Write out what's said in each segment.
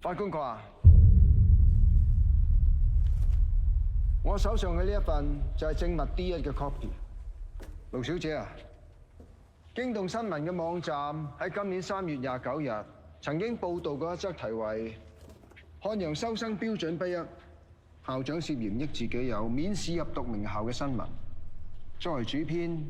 法官閣下，我手上嘅呢一份就係證物 D1嘅 copy。盧小姐啊，驚動新聞嘅網站喺今年3月29日曾經報導過一則題為《漢陽收生標準不一，校長涉嫌益自己友，免試入讀名校》嘅新聞。作為主編，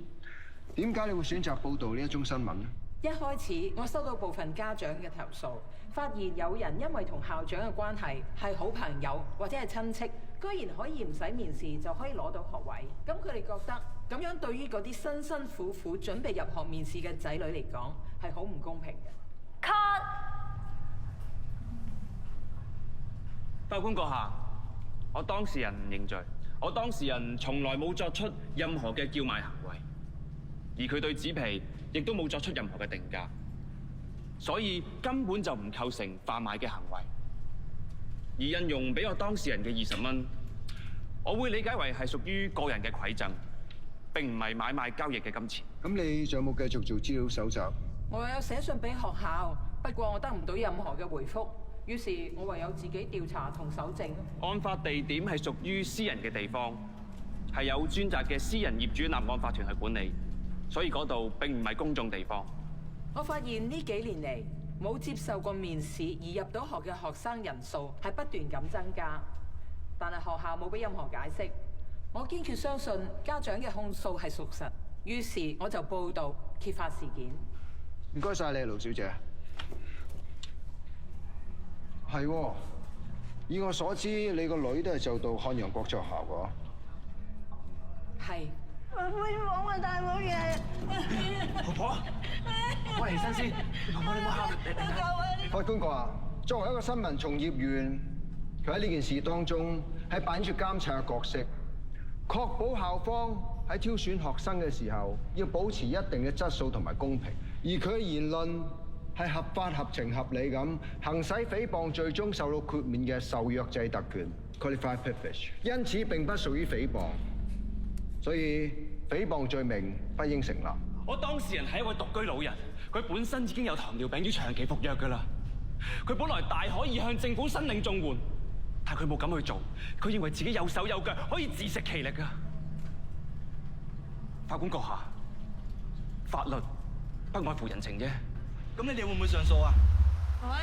點解你會選擇報導呢一宗新聞呢？一開始我收到部分家長嘅投訴，發現有人因為同校長嘅關係係好朋友或者係親戚，居然可以唔使面試就可以攞到學位。咁佢哋覺得咁樣對於嗰啲辛辛苦苦準備入學面試嘅仔女嚟講係好唔公平嘅。Cut！法官閣下，我當事人認罪。我當事人從來冇作出任何嘅叫賣行為，而佢對紙皮亦都冇作出任何嘅定價，所以根本就唔構成販賣嘅行為。而印用俾我當事人嘅20蚊，我會理解為係屬於個人嘅饋贈，並唔係買賣交易嘅金錢。咁你仲有冇繼續做資料搜集？我有寫信俾學校，不過我得唔到任何嘅回覆。於是我唯有自己調查同搜證。案發地點係屬於私人嘅地方，係有專責嘅私人業主立案法團去管理，所以嗰度並唔係公眾地方。我發現呢幾年嚟冇接受過面試而入到學嘅學生人數係不斷咁增加，但係學校冇俾任何解釋。我堅決相信家長嘅控訴係屬實，於是我就報導揭發事件。唔該晒你，盧小姐。係喎，以我所知，你個女都係就讀漢陽國際學校㗎。係。我杯房啊，大冇嘢。婆婆，我起身先。婆婆你唔好喊，法官閣下，作為一個新聞從業員，佢喺呢件事當中係扮演住監察嘅角色，確保校方喺挑選學生嘅時候要保持一定嘅質素同埋公平，而佢嘅言論係合法、合情、合理咁行使誹謗罪中受到豁免嘅受約制特權 （qualified privilege）， 因此並不屬於誹謗，所以誹謗罪名不應成立。我當事人係一位獨居老人，佢本身已經有糖尿病要長期服藥㗎啦。佢本來大可以向政府申領綜援，但佢冇咁去做，佢認為自己有手有腳可以自食其力㗎。法官閣下，法律不外乎人情啫。咁你哋會唔會上訴啊？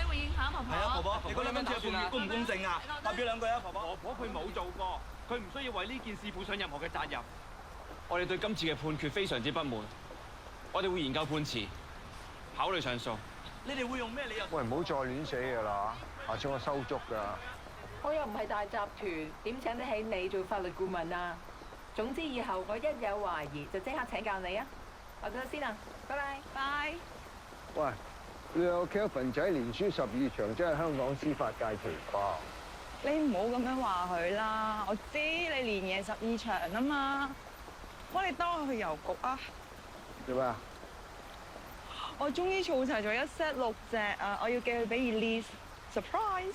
會影響婆婆。係啊，婆婆，你嗰兩蚊紙嘅判決公唔公正啊？發表兩句啊，婆婆。婆婆佢冇做過，佢唔需要為呢件事負上任何嘅責任。我哋對今次嘅判決非常之不滿，我哋會研究判詞，考慮上訴。你哋會用咩理由？喂，唔好再亂寫㗎啦，下次我收足㗎。我又唔係大集團，點請得起你做法律顧問啊？總之以後我一有懷疑就即刻請教你啊！我走先啦，拜拜。拜。喂，你有 Kelvin 仔連輸12場，真係香港司法界奇葩。你唔好咁樣話佢啦，我知你連贏12場啊嘛，我哋當佢去郵局啊。做咩啊？我終於儲齊咗一 set 6隻啊，我要寄去俾 Elise，surprise。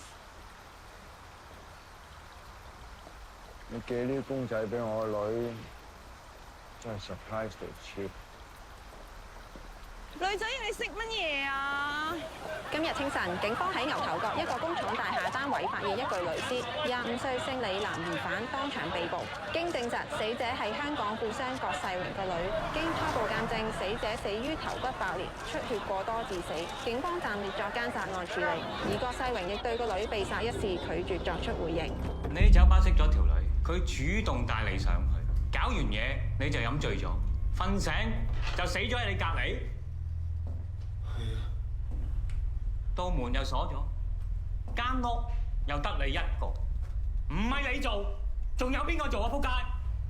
你寄呢啲公仔俾我個女，真係 surprise 到 cheap。女仔，你識乜嘢啊？今日清晨，警方喺牛頭角一個工廠大廈單位發現一具女屍，25歲姓李男疑犯當場被捕。經證實，死者係香港富商郭世榮個女。經初步鑑證，死者死於頭骨爆裂，出血過多致死。警方暫列作姦殺案處理。而郭世榮亦對個女被殺一事拒絕作出回應。你喺酒吧識咗條女，佢主動帶你上去，搞完嘢你就飲醉咗，瞓醒就死咗喺你隔離。道門又鎖咗，間屋又得你一個，唔係你做，仲有邊個做啊？仆街！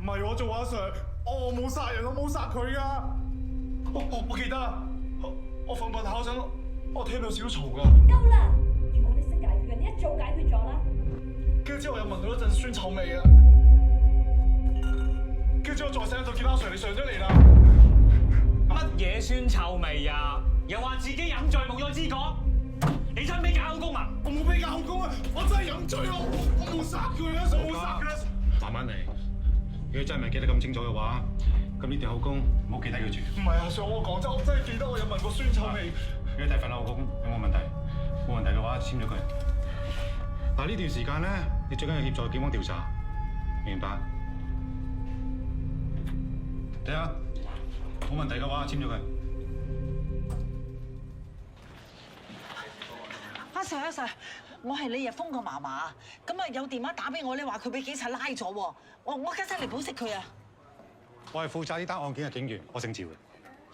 唔係我做啊 Sir，我冇殺人，我冇殺佢噶。我記得啦，我瞓下嗰陣，我聽到少少嘈噶。夠啦！如果你識解決嘅，你一早解決咗啦。跟住之後我又聞到一陣酸臭味啊。跟住之後再醒就見到阿 Sir 你上咗嚟啦。乜嘢酸臭味啊？又話自己飲醉冇咗知覺？你想俾假口供啊？我冇俾假口供啊！我真係飲醉咯，我冇殺佢啊！我冇殺佢啊！慢慢嚟，如果真係唔係記得咁清楚嘅話，咁呢條口供唔好記低佢住。唔係啊，Sir，我講真，我真係記得我有聞過酸臭味。呢第份口供有冇問題？冇問題嘅話，簽咗佢。嗱，呢段時間咧，你最緊要協助警方調查，明白？睇下，冇問題嘅話，簽咗佢。阿 Sir，我係李日峰個嫲嫲，咁啊有電話打俾我咧，話佢俾警察拉咗喎，我家姐嚟保釋佢啊！我係負責呢單案件嘅警員，我姓趙嘅。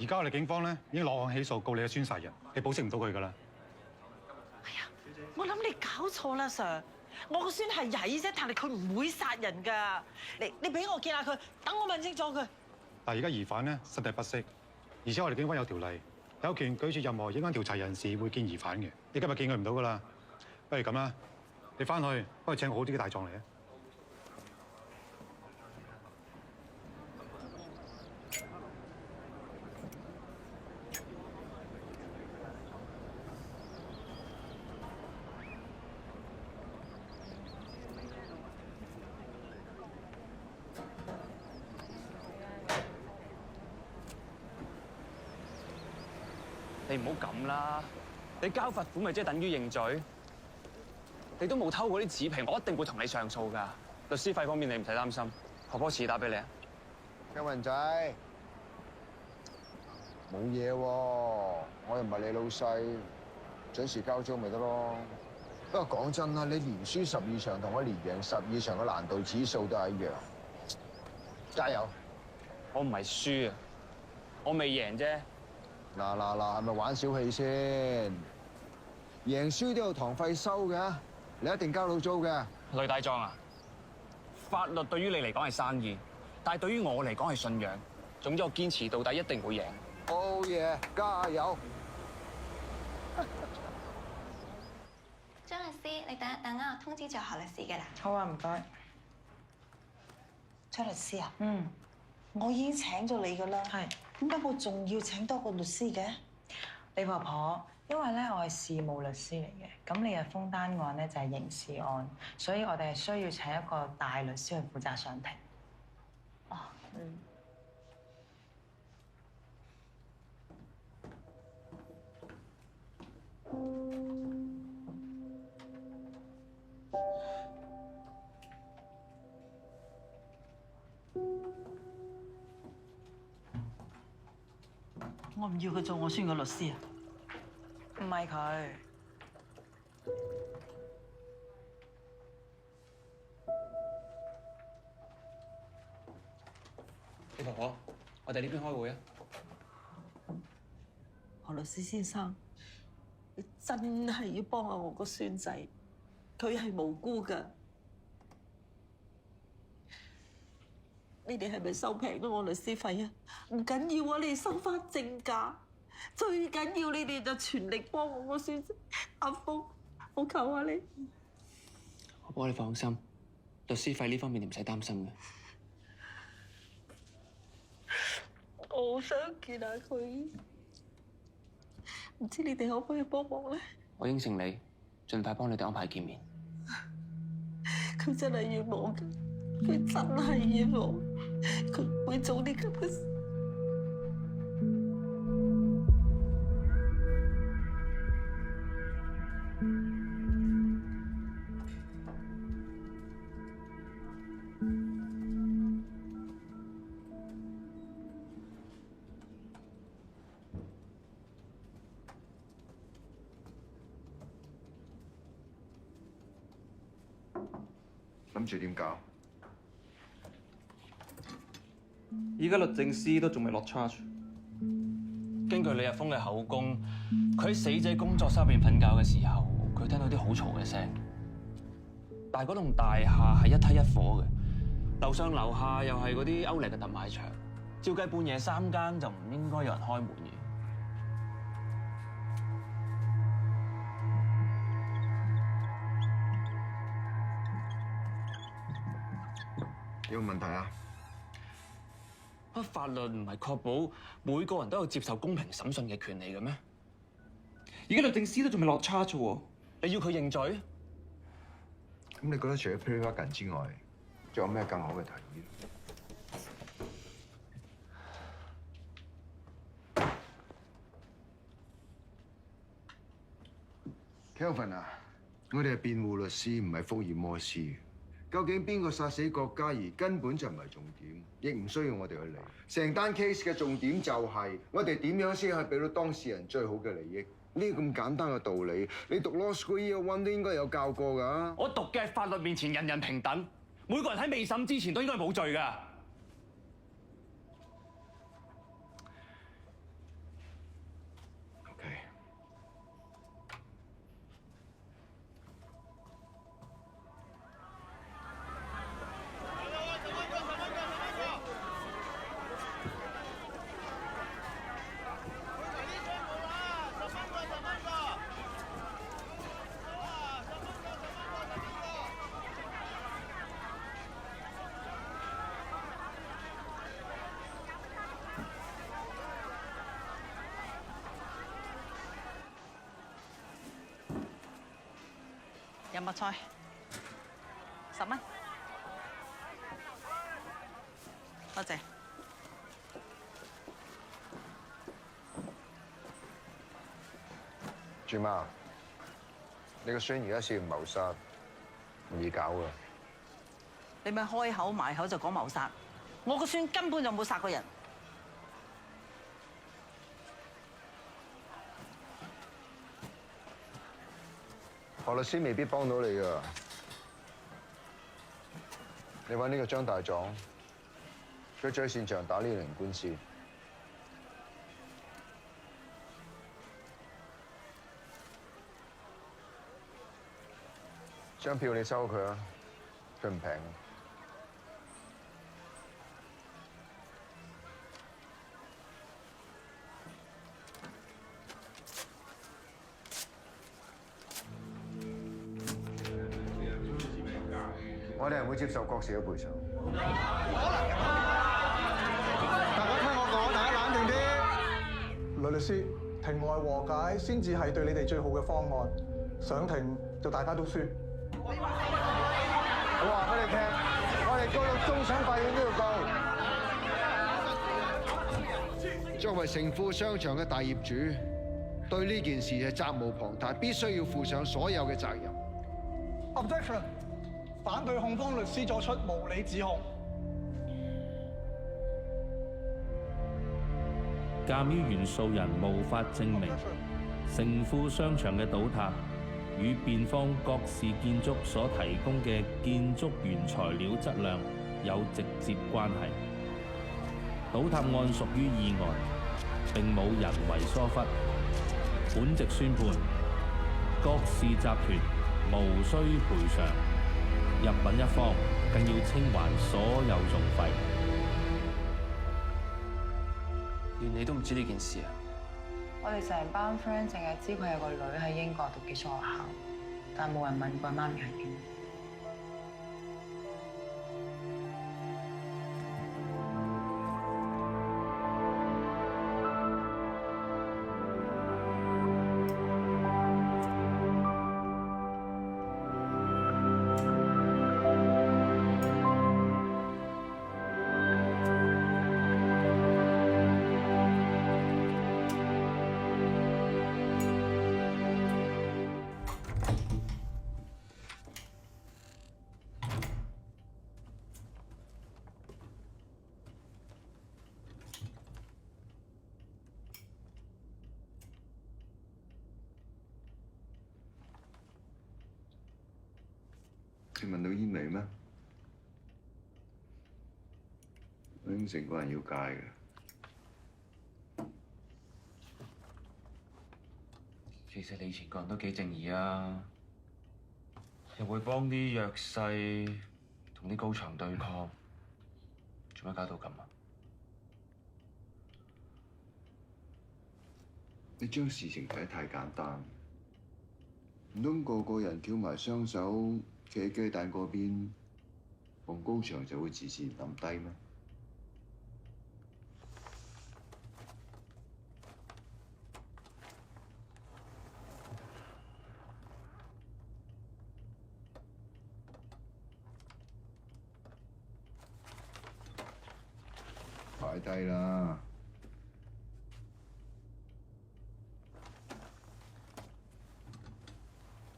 而家我哋警方咧已經落案起訴告你嘅孫殺人，你保釋唔到佢㗎啦。哎呀，我諗你搞錯啦 Sir， 我個孫係曳啫，但係佢唔會殺人㗎。你俾我見下佢，等我問清楚佢。但係而家疑犯咧身體不適，而且我哋警方有條例，有權拒絕任何影響調查人士會見疑犯嘅。你今日見佢唔到㗎啦，不如咁啦，你翻去幫佢請好啲嘅大狀嚟啊！你唔好咁啦，你交罰款咪即係等於認罪？你都冇偷過啲紙皮，我一定會同你上訴㗎。律師費方面你唔使擔心，婆婆遲打俾你啊。嘉文仔，冇嘢喎，我又唔係你老細，準時交租咪得咯。不過講真啦，你連輸12場同我連贏12場嘅難度指數都係一樣。加油！我唔係輸啊，我未贏啫。嗱，係咪玩小氣先？贏輸都有堂費收嘅，你一定交到租嘅。雷大壯啊，法律對於你嚟講係生意，但係對於我嚟講係信仰。總之我堅持到底，一定會贏。好嘢，加油！張律師，你等一等啊，我通知咗何律師嘅啦。好啊，唔該。張律師啊，我已經請咗你㗎啦。係。點解我仲要請多個律師嘅？李婆婆，因為咧我係事務律師嚟嘅，咁你嘅封單案咧就係刑事案，所以我哋係需要請一個大律師去負責上庭。哦，我唔要佢做我孫嘅律師啊！唔係佢。李婆婆，我哋呢邊開會啊。何律師先生，你真係要幫下我個孫仔，佢係無辜㗎。你哋係咪收平咗我律師費啊？唔緊要啊，你哋收翻正價。最緊要你哋就全力幫我個孫仔。阿峰，我求下你。婆婆你放心，律師費呢方面你唔使擔心嘅。我好想見下佢，唔知你哋可唔可以幫忙咧？我應承你，盡快幫你哋安排見面。佢真係冤枉㗎，佢真係冤枉，佢唔會做啲咁嘅事。諗住點搞？而家律政司都仲未落 charge。根據李日峰嘅口供，佢喺死者工作室入邊瞓覺嘅時候，佢聽到啲好嘈嘅聲。但係嗰棟大廈係一梯一伙嘅，樓上樓下又係嗰啲歐力嘅特賣場，照計半夜3更就唔應該有人開門嘅。有冇問題啊？不法律唔係確保每個人都有接受公平審訊嘅權利嘅咩？而家律政司都仲未落 charge 喎，你要佢認罪？咁你覺得除咗 plea bargain 之外，仲有咩更好嘅提議？Kelvin 啊，我哋係辯護律師，唔係福爾摩斯。究竟邊個殺死郭嘉怡根本就唔係重點，亦唔需要我哋去理。成單 case 嘅重點就係我哋點樣先可以俾到當事人最好嘅利益。呢個咁簡單嘅道理，你讀 Law School Year One 都應該有教過㗎。我讀嘅法律面前人人平等，每個人喺未審之前都應該冇罪㗎。OK。有麥菜，10蚊，多謝。朱媽，你個孫而家涉嫌謀殺，唔易搞㗎。你咪開口埋口就講謀殺，我個孫根本就冇殺過人。何律師未必幫到你㗎。你揾呢個張大狀，佢最擅長打呢類型官司。張票你收佢啊，佢唔平。我哋係會接受郭氏嘅賠償。大家聽我講，大家冷靜啲。呂律師，庭外和解先至係對你哋最好嘅方案。上庭就大家都輸。我話俾你聽，我哋告到終審法院都要告。作為成富商場嘅大業主，對呢件事係責無旁貸，必須要負上所有嘅責任。Objection！反對控方律師作出無理指控。鑑於原訴人無法證明成富商場嘅倒塌與辯方郭氏建築所提供嘅建築原材料質量有直接關係，倒塌案屬於意外，並冇人為疏忽。本席宣判，郭氏集團無需賠償。入稟一方更要清還所有訟費。連你都唔知呢件事啊？我哋成班 friend 淨係知佢有個女喺英國讀寄宿學校，但係冇人問過媽咪係邊。你聞到煙味咩？我應承過人要戒嘅。其實你以前個人都幾正義啊，又會幫啲弱勢同啲高牆對抗，做乜搞到咁啊？你將事情睇得太簡單，唔通個個人翹埋雙手企喺雞蛋嗰邊，黃高牆就會自然冧低咩？擺低啦！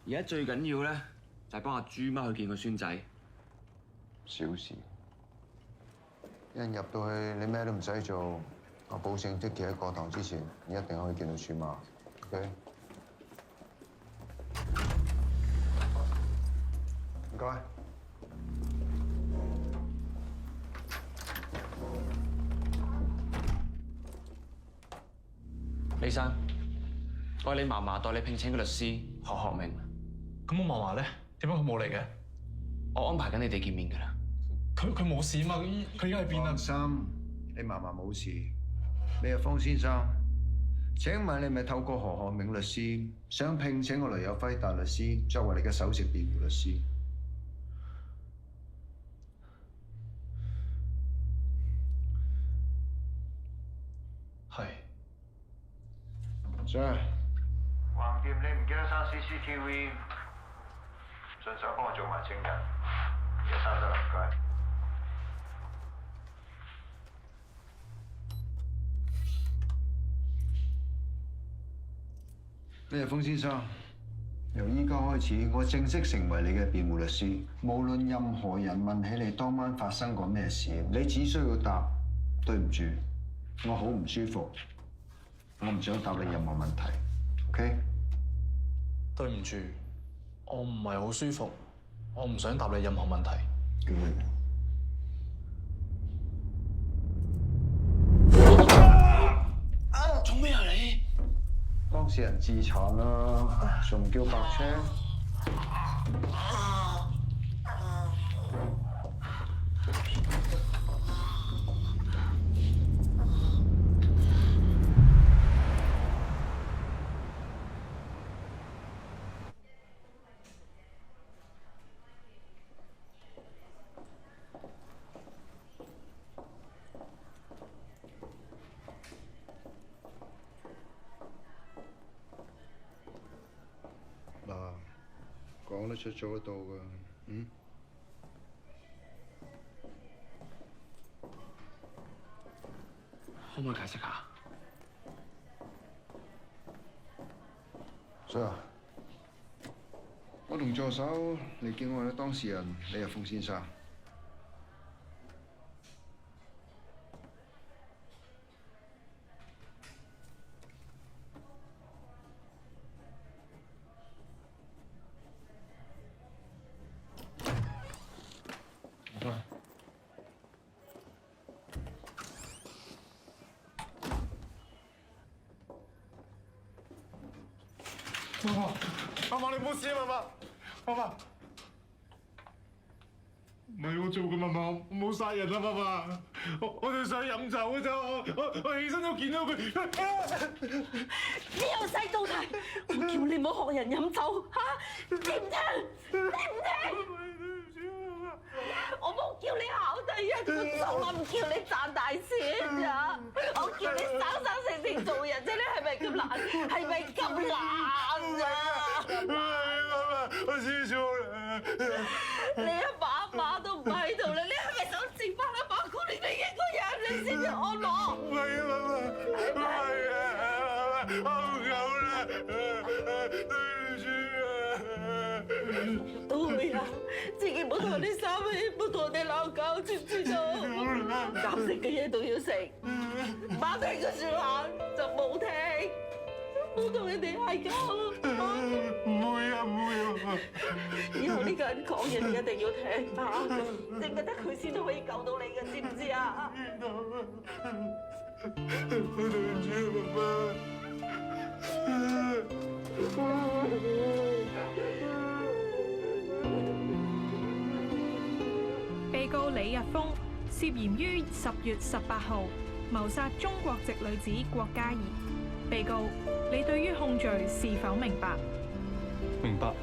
而家最緊要咧就係幫阿豬媽去見個孫仔。小事，一入到去你咩都唔使做，我保證即期喺過堂之前，你一定可以見到豬媽。OK？ 唔該。李生，我係你嫲嫲代你聘請嘅律師何學明。咁我嫲嫲咧，點解佢冇嚟嘅？我安排緊你哋見面㗎啦。佢冇事嘛？佢而家喺邊啊？放心，你嫲嫲冇事。你係方先生，請問你咪透過何學明律師想聘請我雷有輝大律師作為你嘅首席辯護律師？係。Sir， 橫掂你唔記得刪 CCTV， 順手幫我做埋證人，而家刪得啦，唔該。李日峰先生，由依家開始，我正式成為你嘅辯護律師。無論任何人問起你當晚發生過咩事，你只需要答對唔住，我好唔舒服，我唔想答你任何問題。OK？ 對唔住，我唔係好舒服，我唔想答你任何問題。做咩啊你？當事人自殘啦，仲唔叫白車？講得出做得到㗎，可唔可以解釋下？Sir， 我同助手嚟見我嘅當事人李日峰先生。媽媽，你冇事啊，媽媽。唔係我做嘅，媽媽，我冇殺人啊，媽媽。我哋想飲酒嘅啫，我起身都見到佢。你由細到大，我叫你唔好學人飲酒嚇，知唔知？知唔知？我冇叫你考第一，我從來唔叫你賺大錢咋，我叫你生生性性做人啫，你係咪咁懶？係咪咁懶啊？我知錯啦。你阿爸阿媽都唔喺度啦，你係咪想剩翻阿爸顧你哋一個人，你先至安樂？唔係啊，媽媽，唔係啊，我唔夠啦，對唔住啊。都會啊，自己唔好同人哋生氣，唔好同人哋鬧交，知唔知道？夾食嘅嘢都要食，媽聽嘅説話就冇聽，唔好同人哋嗌交。唔會啊，唔會啊！以後呢個人講嘢，你一定要聽嚇，淨係得佢先都可以救到你嘅，知唔知啊？對唔住，媽被告李日峰涉嫌於10月18號謀殺中國籍女子郭嘉怡。被告，你對於控罪是否明白？明白。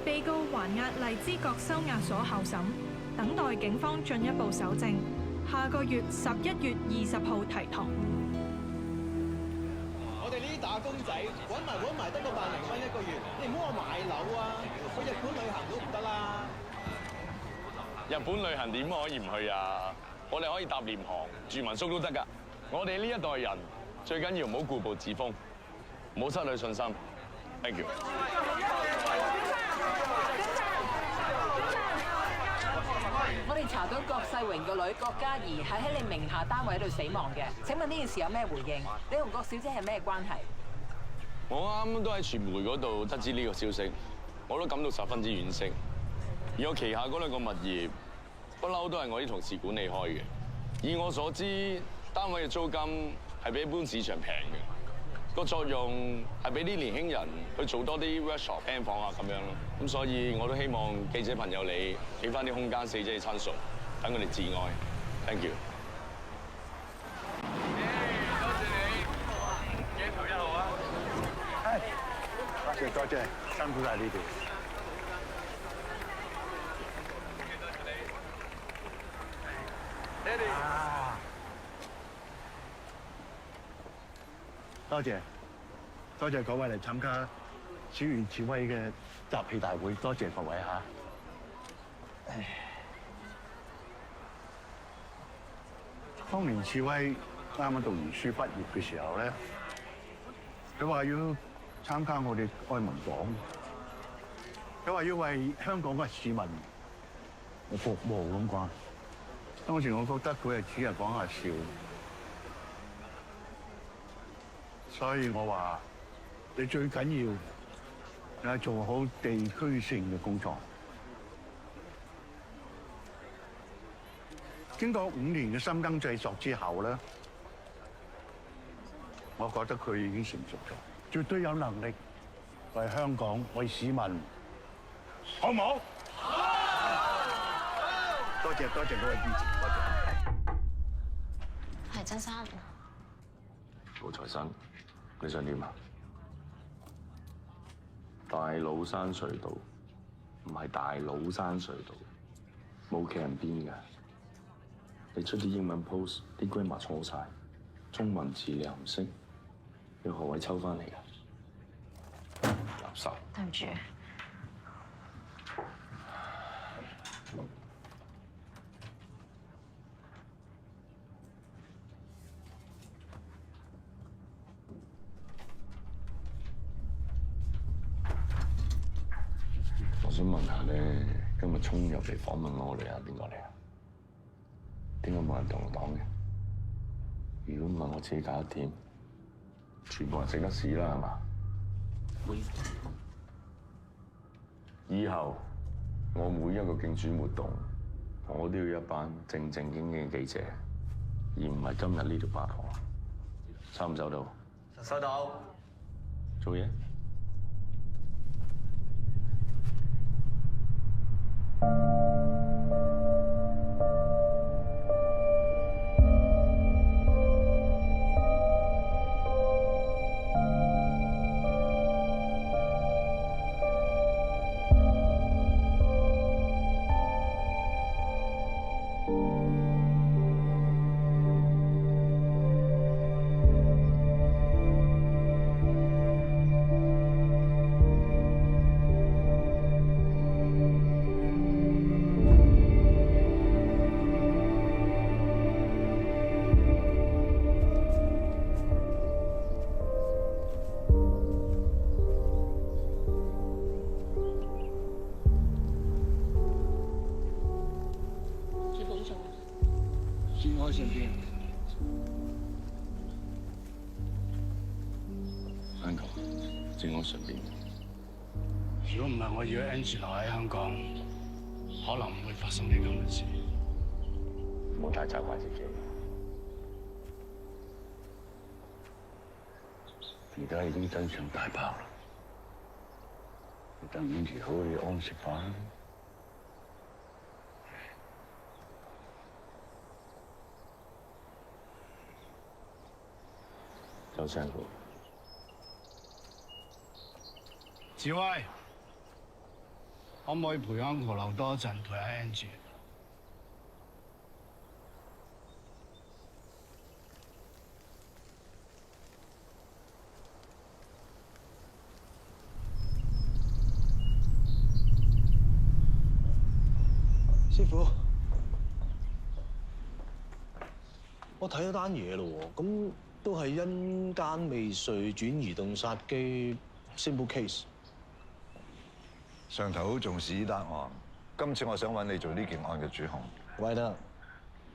被告還押荔枝角收押所候審，等待警方進一步搜證。下個月11月20號提堂。我哋呢啲打工仔揾埋得個100零蚊一個月，你唔好話買樓啊，去日本旅行都唔得啦。日本旅行點可以唔去啊？我哋可以搭廉航、住民宿都得㗎。我哋呢一代人最緊要唔好固步自封，唔好失去信心。Thank you。我哋查到郭世榮個女郭嘉怡係喺你名下單位度死亡嘅。請問呢件事有咩回應？你同郭小姐係咩關係？我啱啱都喺傳媒嗰度得知呢個消息，我都感到十分之惋惜。而我旗下嗰2個物業，不嬲都係我啲同事管理開嘅。以我所知，單位嘅租金係比一般市場平嘅，個作用係俾啲年輕人去做多啲 workshop、band 房啊咁樣咯。咁所以我都希望記者朋友你俾翻啲空間死者嘅親屬，等佢哋致哀。Thank you。多謝你，鏡頭1號啊！多謝，辛苦晒呢邊。多謝各位嚟參加小圓示威嘅集氣大會，多謝各位嚇。當年示威啱啱讀完書畢業嘅時候咧，佢話要參加我哋愛民黨，佢話要為香港嘅市民服務咁啩。當時我覺得佢係只係講下笑，所以我話你最緊要係做好地區性嘅工作。經過5年嘅深耕製作之後咧，我覺得佢已經成熟咗，絕對有能力為香港、為市民，好唔好？多謝各位支持，多謝。係曾生，曹財生，你想點啊？大老山隧道唔係大老山隧道，冇企人邊㗎。你出啲英文 post， 啲 grammar 錯晒，中文字你又唔識，要何謂抽翻嚟㗎？垃圾。對唔住。我想問下咧，今日衝入嚟訪問我哋係邊個嚟啊？點解冇人同我講嘅？如果唔係我自己搞得掂，全部人食得屎啦，係嘛？以後我每一個競選活動，我都要一班正正經經嘅記者，而唔係今日呢條八婆。收唔收到？收到。做嘢。身邊。Uncle，節哀順變。如果唔係我要 Angela 喺香港，可能唔會發生呢咁嘅事。唔好太責怪自己。而家已經真相大爆啦，等住可以安息翻。周生哥，志威，可唔可以陪 Uncle 留多一陣，陪下 Angie？師傅，我睇咗單嘢咯喎，咁都係因姦未遂轉移動殺機 simple case。上頭好重視呢單案，今次我想揾你做呢件案嘅主控。喂得。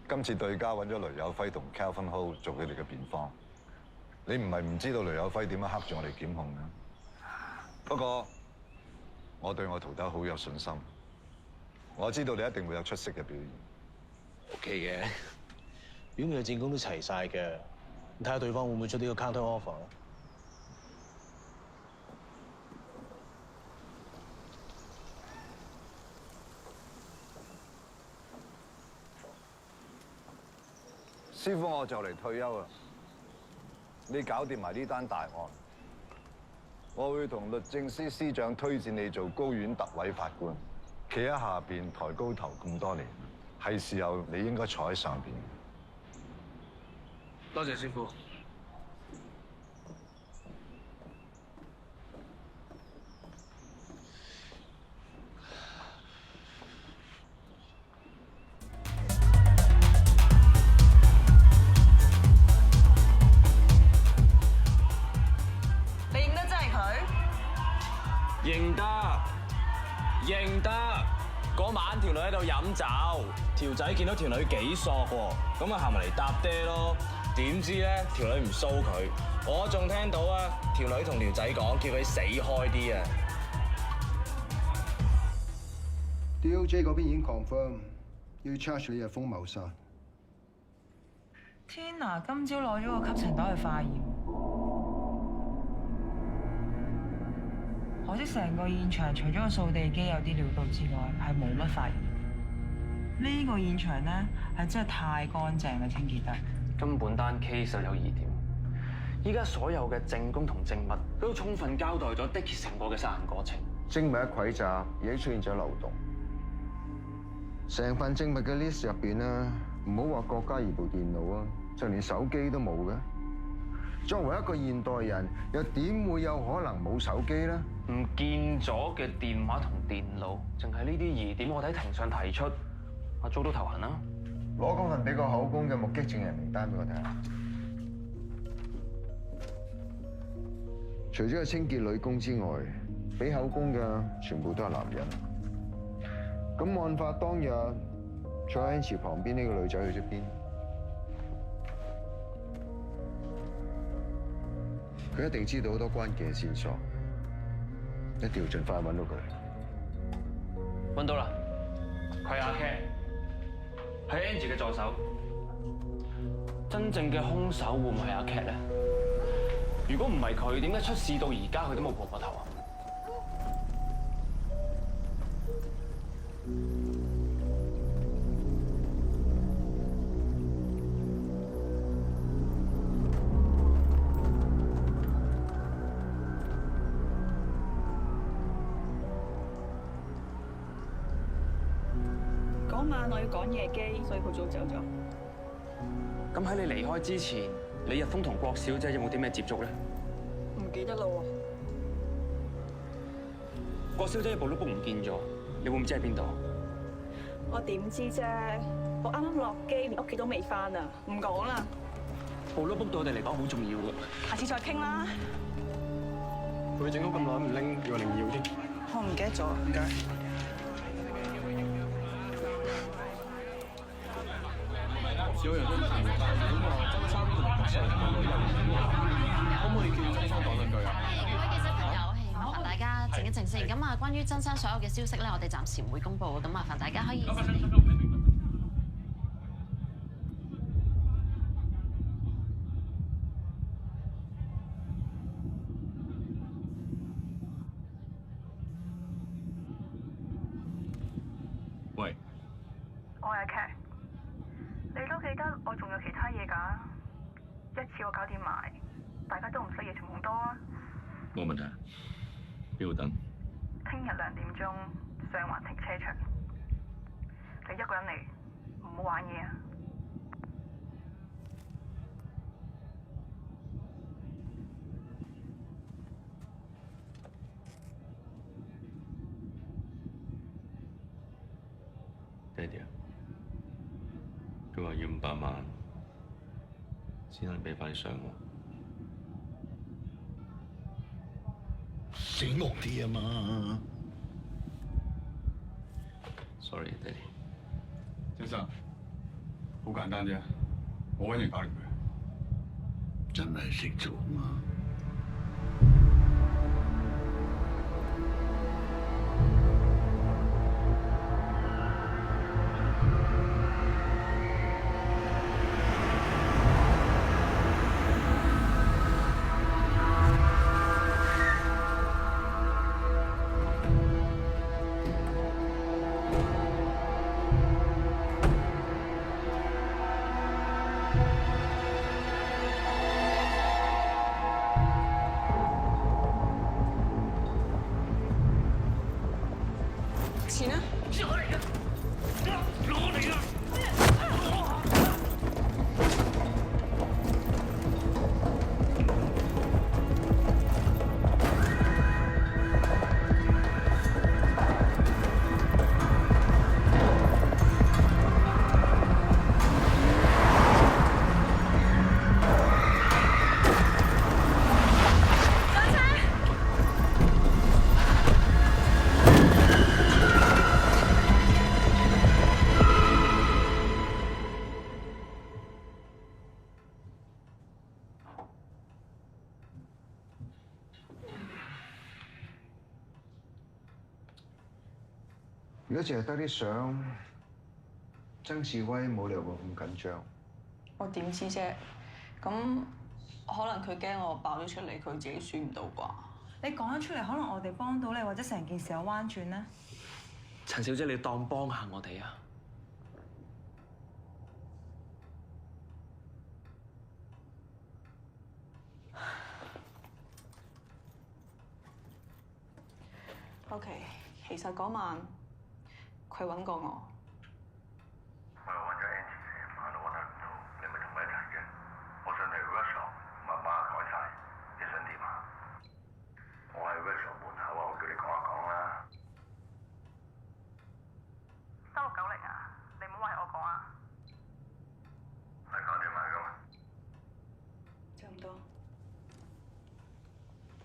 今次對家揾咗雷有輝同 Calvin Ho 做佢哋嘅辯方。你唔係唔知道雷有輝點樣黑住我哋檢控嘅。不過我對我徒弟好有信心，我知道你一定會有出色嘅表現。OK 嘅，表面嘅戰功都齊晒嘅，你睇下對方會唔會出呢個 counter offer 咯？師傅，我就嚟退休啦，你搞掂埋呢單大案，我會同律政司司長推薦你做高院特委法官，企喺下邊抬高頭咁多年，係時候你應該坐喺上邊。多謝師傅。你認得真係佢？認得，認得。嗰晚條女喺度飲酒，條仔見到條女幾索喎，咁啊行埋嚟搭爹咯。點知咧條女唔騷佢，我仲聽到啊條女同條仔講，叫佢死開啲啊。DOJ 嗰邊已經 confirm 要 charge 李日峰謀殺。天啊！今朝攞咗個吸塵袋去化驗，可惜成個現場除咗個掃地機有啲料到之外，係冇乜發現。呢個現場咧係真係太乾淨啦，清潔得。根本單 case 就有疑點。依家所有嘅證供同證物都充分交代咗的結成個嘅殺人過程。證物一蒐集，已經出現咗漏洞。成份證物嘅 list 入邊咧，唔好話郭嘉怡部電腦啊，就連手機都冇嘅。作為一個現代人，又點會有可能冇手機咧？唔見咗嘅電話同電腦，淨係呢啲疑點，我喺庭上提出，阿祖都頭痕啦。攞嗰份俾個口供嘅目擊證人名單俾我睇下。除咗個清潔女工之外，俾口供嘅全部都係男人。咁案發當日坐喺池旁邊呢個女仔去咗邊？佢一定知道好多關鍵嘅線索，一定要盡快揾到佢。揾到啦，佢係阿 Cat，係 Angie 嘅助手。真正嘅兇手會唔會係阿 Cat 咧？如果唔係佢，點解出事到而家佢都冇蒲過頭啊？嗰晚我要趕夜機，所以好早走咗。咁喺你離開之前，李日峰同郭小姐有冇啲咩接觸咧？唔記得啦喎。郭小姐部 notebook 唔見咗，你會唔知喺邊度？我點知啫？我啱啱落機，連屋企都未返啊！唔講啦。部 notebook 對我哋嚟講好重要㗎。下次再傾啦。佢整咗咁耐唔拎，要你唔要添。我唔記得咗，唔該。有人都提咁話真三同郭秀個女有可唔可以叫真生講兩句啊？各位記者朋友，麻煩大家靜一靜先。咁啊，關於真生所有嘅消息咧，我哋暫時唔會公佈。咁麻煩大家可以。喂，我係 Cat，你都記得我仲有其他嘢㗎，一次我搞掂埋，大家都唔使夜長夢多啊！冇問題，邊度等？聽日2點鐘上環停車場，你一個人嚟，唔好玩嘢啊！爹哋啊，佢話要500萬先能俾翻你上我。醒目啲啊嘛！ Sorry，爹哋。先生，好簡單啫，我揾人搞掂佢。真係識做嘛？錢啊！攞嚟啦！如果淨係得啲相，曾志威冇理由會咁緊張。我點知啫？咁可能佢驚我爆咗出嚟，佢自己選唔到啩？你講咗出嚟，可能我哋幫到你，或者成件事有彎轉咧。陳小姐，你當幫下我哋啊？OK， 其實嗰晚佢揾過我。我又揾咗 Angie 成晚都揾得唔到，你咪同佢一齊嘅。我上嚟 workshop，密碼改晒，你想點啊？我喺 workshop 門口啊，我叫你講一講啦。369啊，你唔好話我講啊。係搞掂埋㗎嘛？差唔多。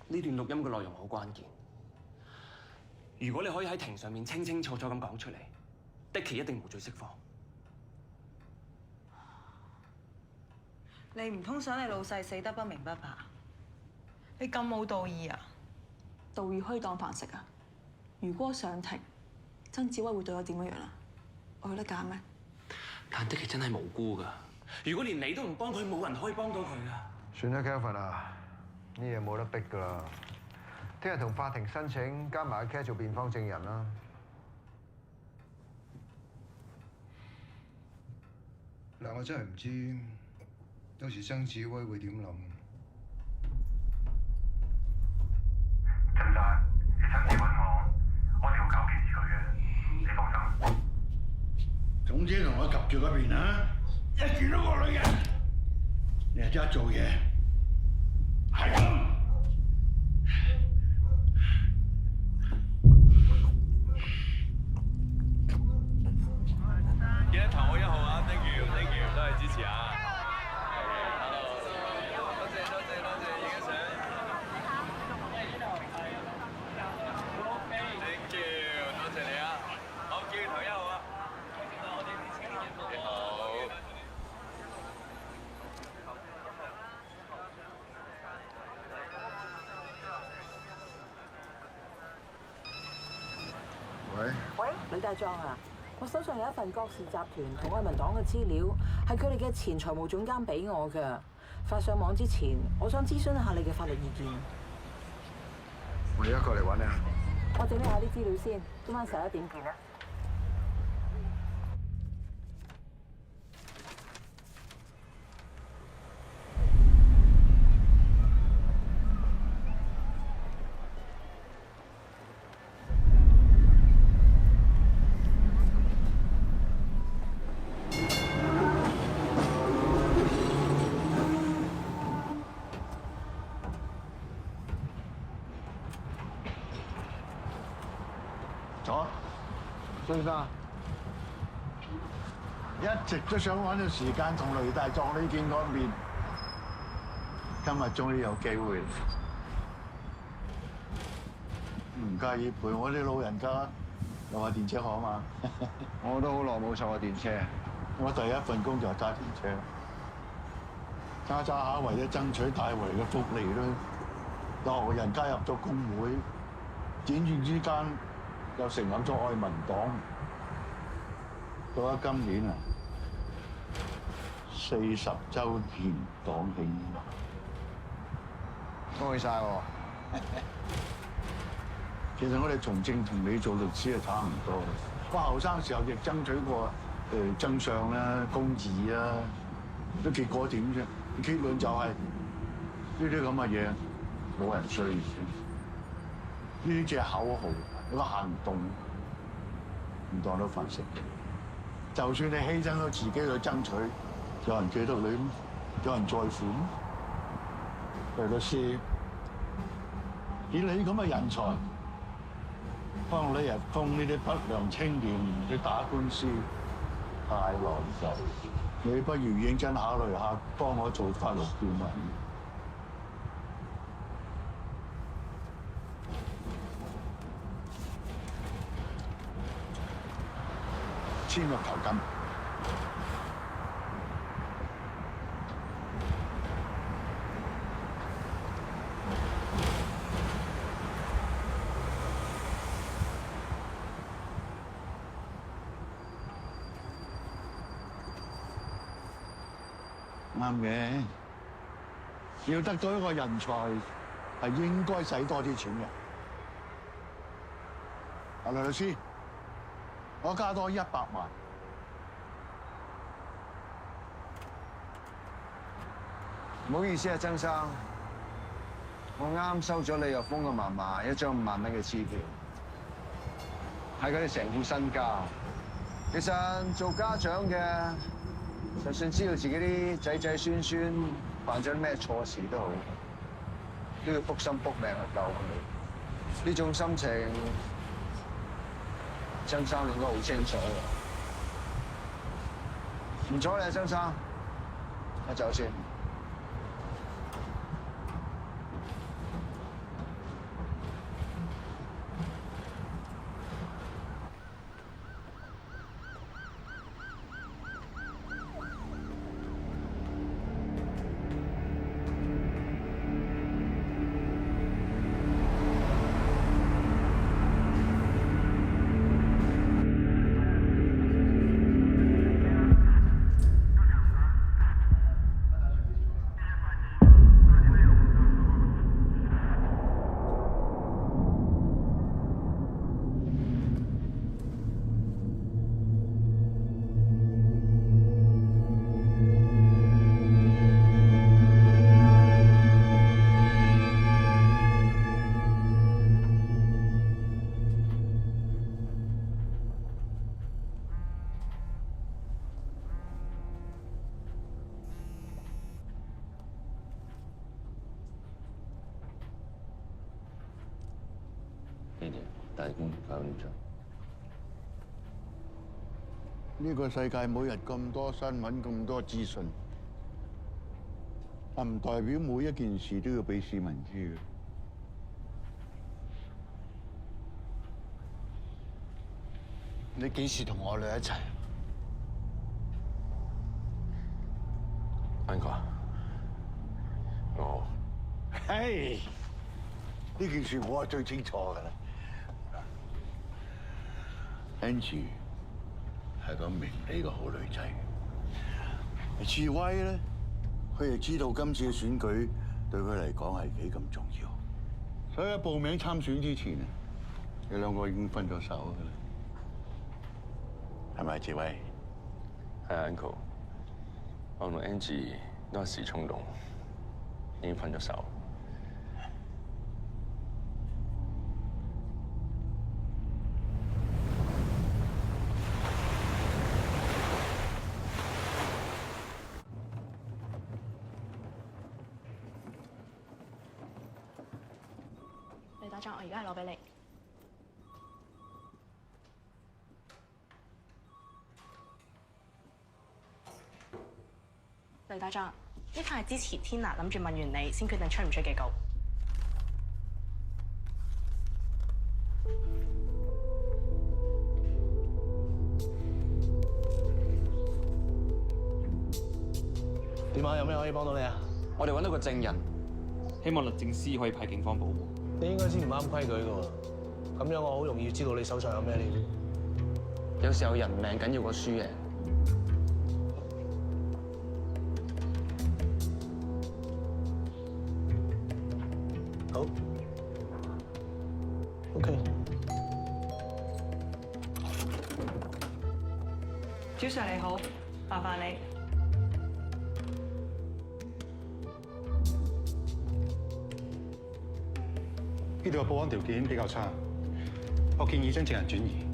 呢段錄音嘅內容好關鍵。如果你可以喺庭上面清清楚楚咁講出嚟，的奇一定無罪釋放。你唔通想你老細死得不明不白？你咁冇道義啊？道義可以當飯食啊？如果上庭，曾志威會對我點樣啊？我有得揀咩？但的奇真係無辜㗎。如果連你都唔幫佢，冇人可以幫到佢㗎。算啦 ，Kelvin 啊，呢嘢冇得逼㗎啦。聽日同法庭申請加埋阿 Cat 做辯方證人啦。嗱，我真係唔知到時曾志威會點諗。陳大，你親自揾我哋會搞件事佢嘅，你放心。總之同我及住嗰邊啊！一見到個女人，你就即刻做嘢，係咁。記得投我1號啊 ！Thank you，多謝支持啊！多謝，影張相。Thank you，多謝你啊！好，叫你投1號啊！你好。喂，呂大壯啊！我手上有一份郭氏集團同愛民黨嘅資料，係佢哋嘅前財務總監俾我㗎。發上網之前，我想諮詢一下你嘅法律意見。我而家過嚟揾你啊！我整理下啲資料先，今晚11點見啦。坐，先生，一直都想揾個時間同雷大壯你見個面，今日終於有機會。唔介意陪我啲老人家有下電車行嘛？我都好耐冇坐過電車。我第一份工就係揸電車，揸下為咗爭取大圍嘅福利啦，有人加入咗工會，輾轉之間又成立咗愛民黨。到咗今年啊，40週年黨慶，恭喜晒喎！其實我哋從政同你做律師係差唔多。我後生時候亦爭取過真相啦、公義啦，都結果點啫？結論就係呢啲咁嘅嘢冇人需要。呢啲只係口號，一個行動唔當到飯食。就算你犧牲咗自己去爭取，有人記得你咩？有人在乎咩？譬如律師，以你咁嘅人才，幫你日封呢啲不良青年去打官司，太難受。你不如認真考慮下，幫我做法律顧問。簽入頭金。啱嘅，要得到一個人才係應該使多啲錢嘅。阿梁律師，我加多100萬。唔好意思啊，曾生，我啱收咗李若峰嘅嫲嫲一張5萬蚊嘅支票，係佢哋成副身家。其實做家長嘅，就算知道自己啲仔仔孫孫犯咗咩錯事都好，都要撲心撲命去救佢。呢種心情，曾生應該好清楚嘅。唔阻你啊，曾生，我走先。大官搞掂咗。呢個世界每日咁多新聞、咁多資訊，但唔代表每一件事都要俾市民知嘅。你幾時同我女一齊？安哥，我，嘿，呢件事我係最清楚㗎啦。Angie 係個明理嘅好女仔，智威咧，佢亦知道今次嘅選舉對佢嚟講係幾咁重要，所以喺報名參選之前，你兩個已經分咗手㗎啦，係咪智威？係 Uncle， 我同 Angie 都一時衝動，已經分咗手。打仗，我而家係攞俾你。雷打仗，呢份係之前天娜諗住問完你，先決定出唔出嘅稿。點啊？有咩可以幫到你啊？我哋揾到個證人，希望律政司可以派警方保護。你應該知唔啱規矩㗎喎，咁樣我好容易知道你手上有咩料。有時候人命緊要過輸贏。好。OK。朱 Sir 你好，麻煩你。呢度嘅保安條件比較差，我建議將證人轉移。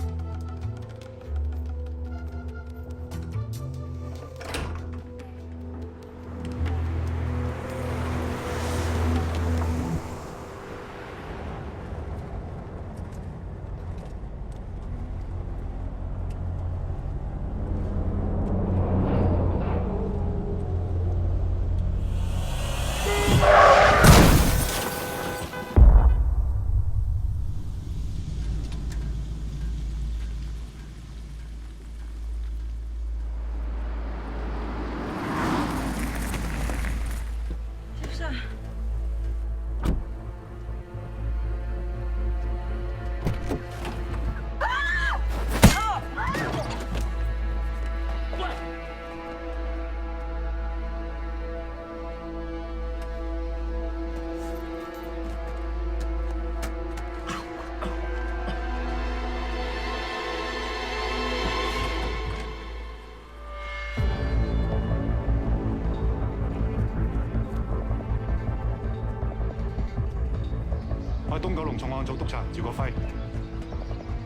我係東九龍重案組督察趙國輝，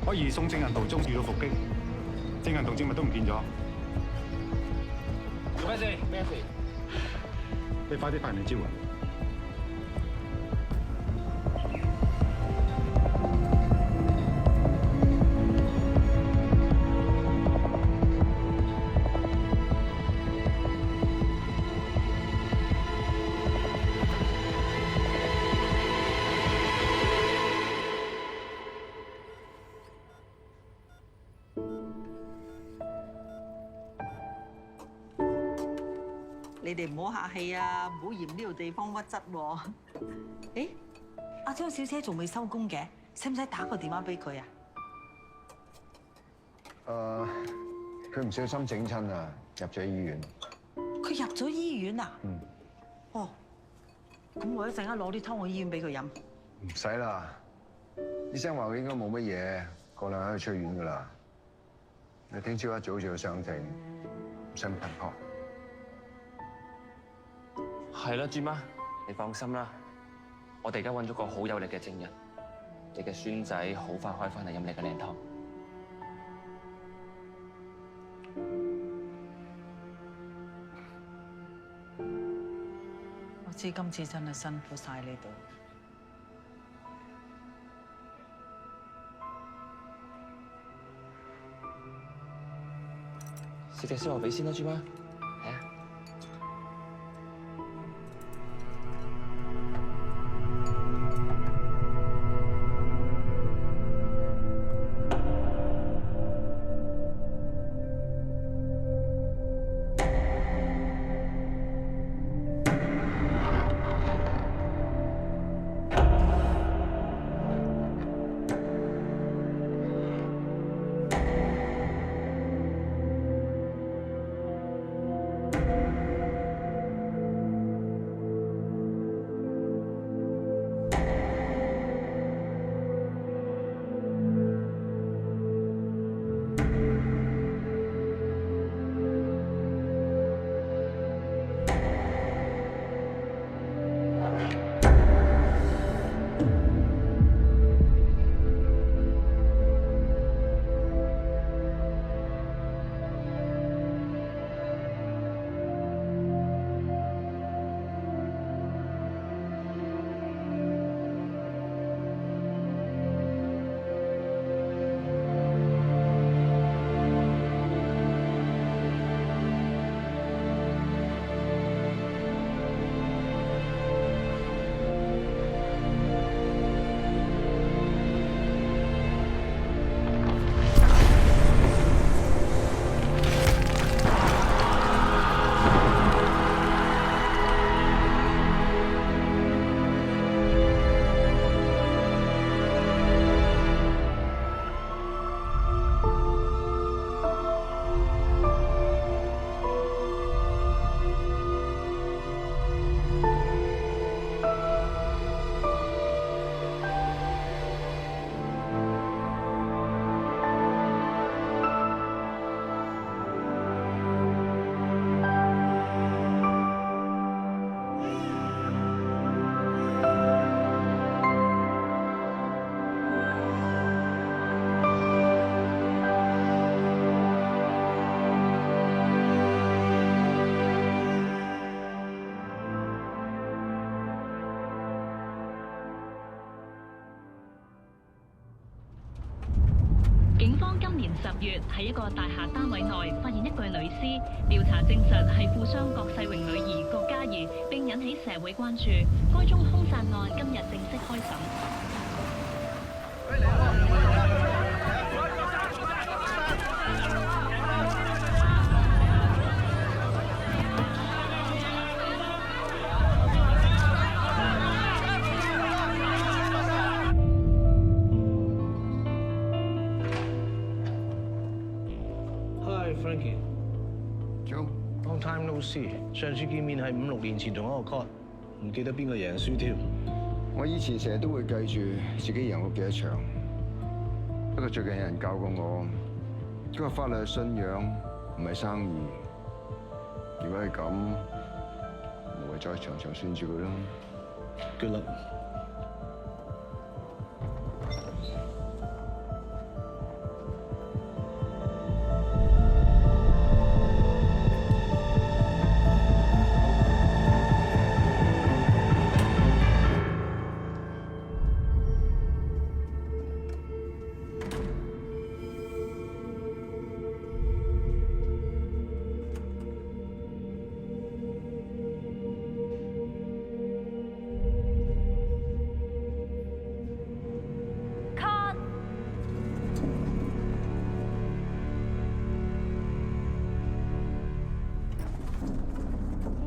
我移送證人途中遇到伏擊，證人同證物都唔見咗。做咩事？咩事？你快啲派人嚟支援。你哋唔好客氣啊，唔好嫌呢度地方屈質喎。誒，阿張小姐仲未收工嘅，使唔使打個電話俾佢啊？佢唔小心整親啊，入咗醫院。佢入咗醫院啊？嗯。哦，咁我一陣間攞啲湯去醫院俾佢飲。唔使啦，醫生話佢應該冇乜嘢，過兩日就出院噶啦。你聽朝一早就要上庭，唔使咁頻撲。係啦，朱媽，你放心啦，我哋而家揾咗個好有力嘅證人，你嘅孫仔好快可以翻嚟飲你嘅靚湯。我知今次真係辛苦晒你哋。食隻燒鵝髀先啦，朱媽。係啊。警方今年10月喺一個大廈單位內發現一具女屍，調查證實係富商郭世榮女兒郭嘉怡，並引起社會關注。該宗兇殺案今日正式開審。Frankie， Joe，Long time no see。上次見面係5、6年前同一個 court， 唔記得邊個贏輸添。我以前成日都會計住自己贏過幾多場，不過最近有人教過我，嗰個法律係信仰，唔係生意。如果係咁，無謂再場場算住佢啦。Good luck。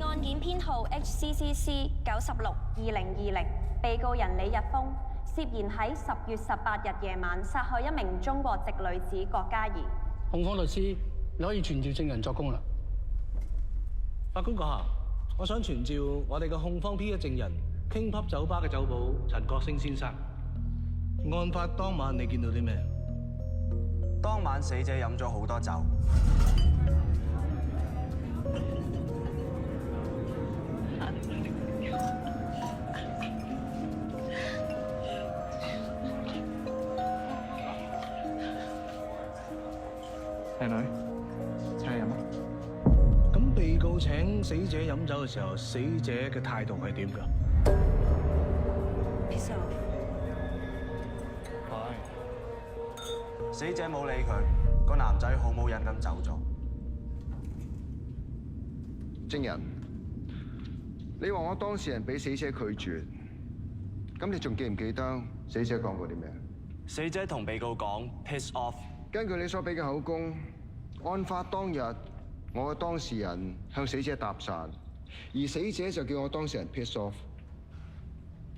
案件編號 HCCC 96-2020，被告人李日峰涉嫌喺10月18日夜晚殺害一名中國籍女子郭嘉怡。控方律師，你可以傳召證人作供啦。法官閣下，我想傳召我哋嘅控方 P 一證人 King Pub 酒吧嘅酒保陳國星先生。案發當晚你見到啲咩？當晚死者飲咗好多酒。靚女，請你飲啊！咁被告請死者飲酒嘅時候，死者嘅態度係點㗎？死者冇理佢，個男仔好冇癮咁走咗。證人，你話我當事人俾死者拒絕，咁你仲記唔記得死者講過啲咩？死者同被告講 piss off。根據你所俾嘅口供，案發當日，我嘅當事人向死者搭訕，而死者就叫我當事人 piss off，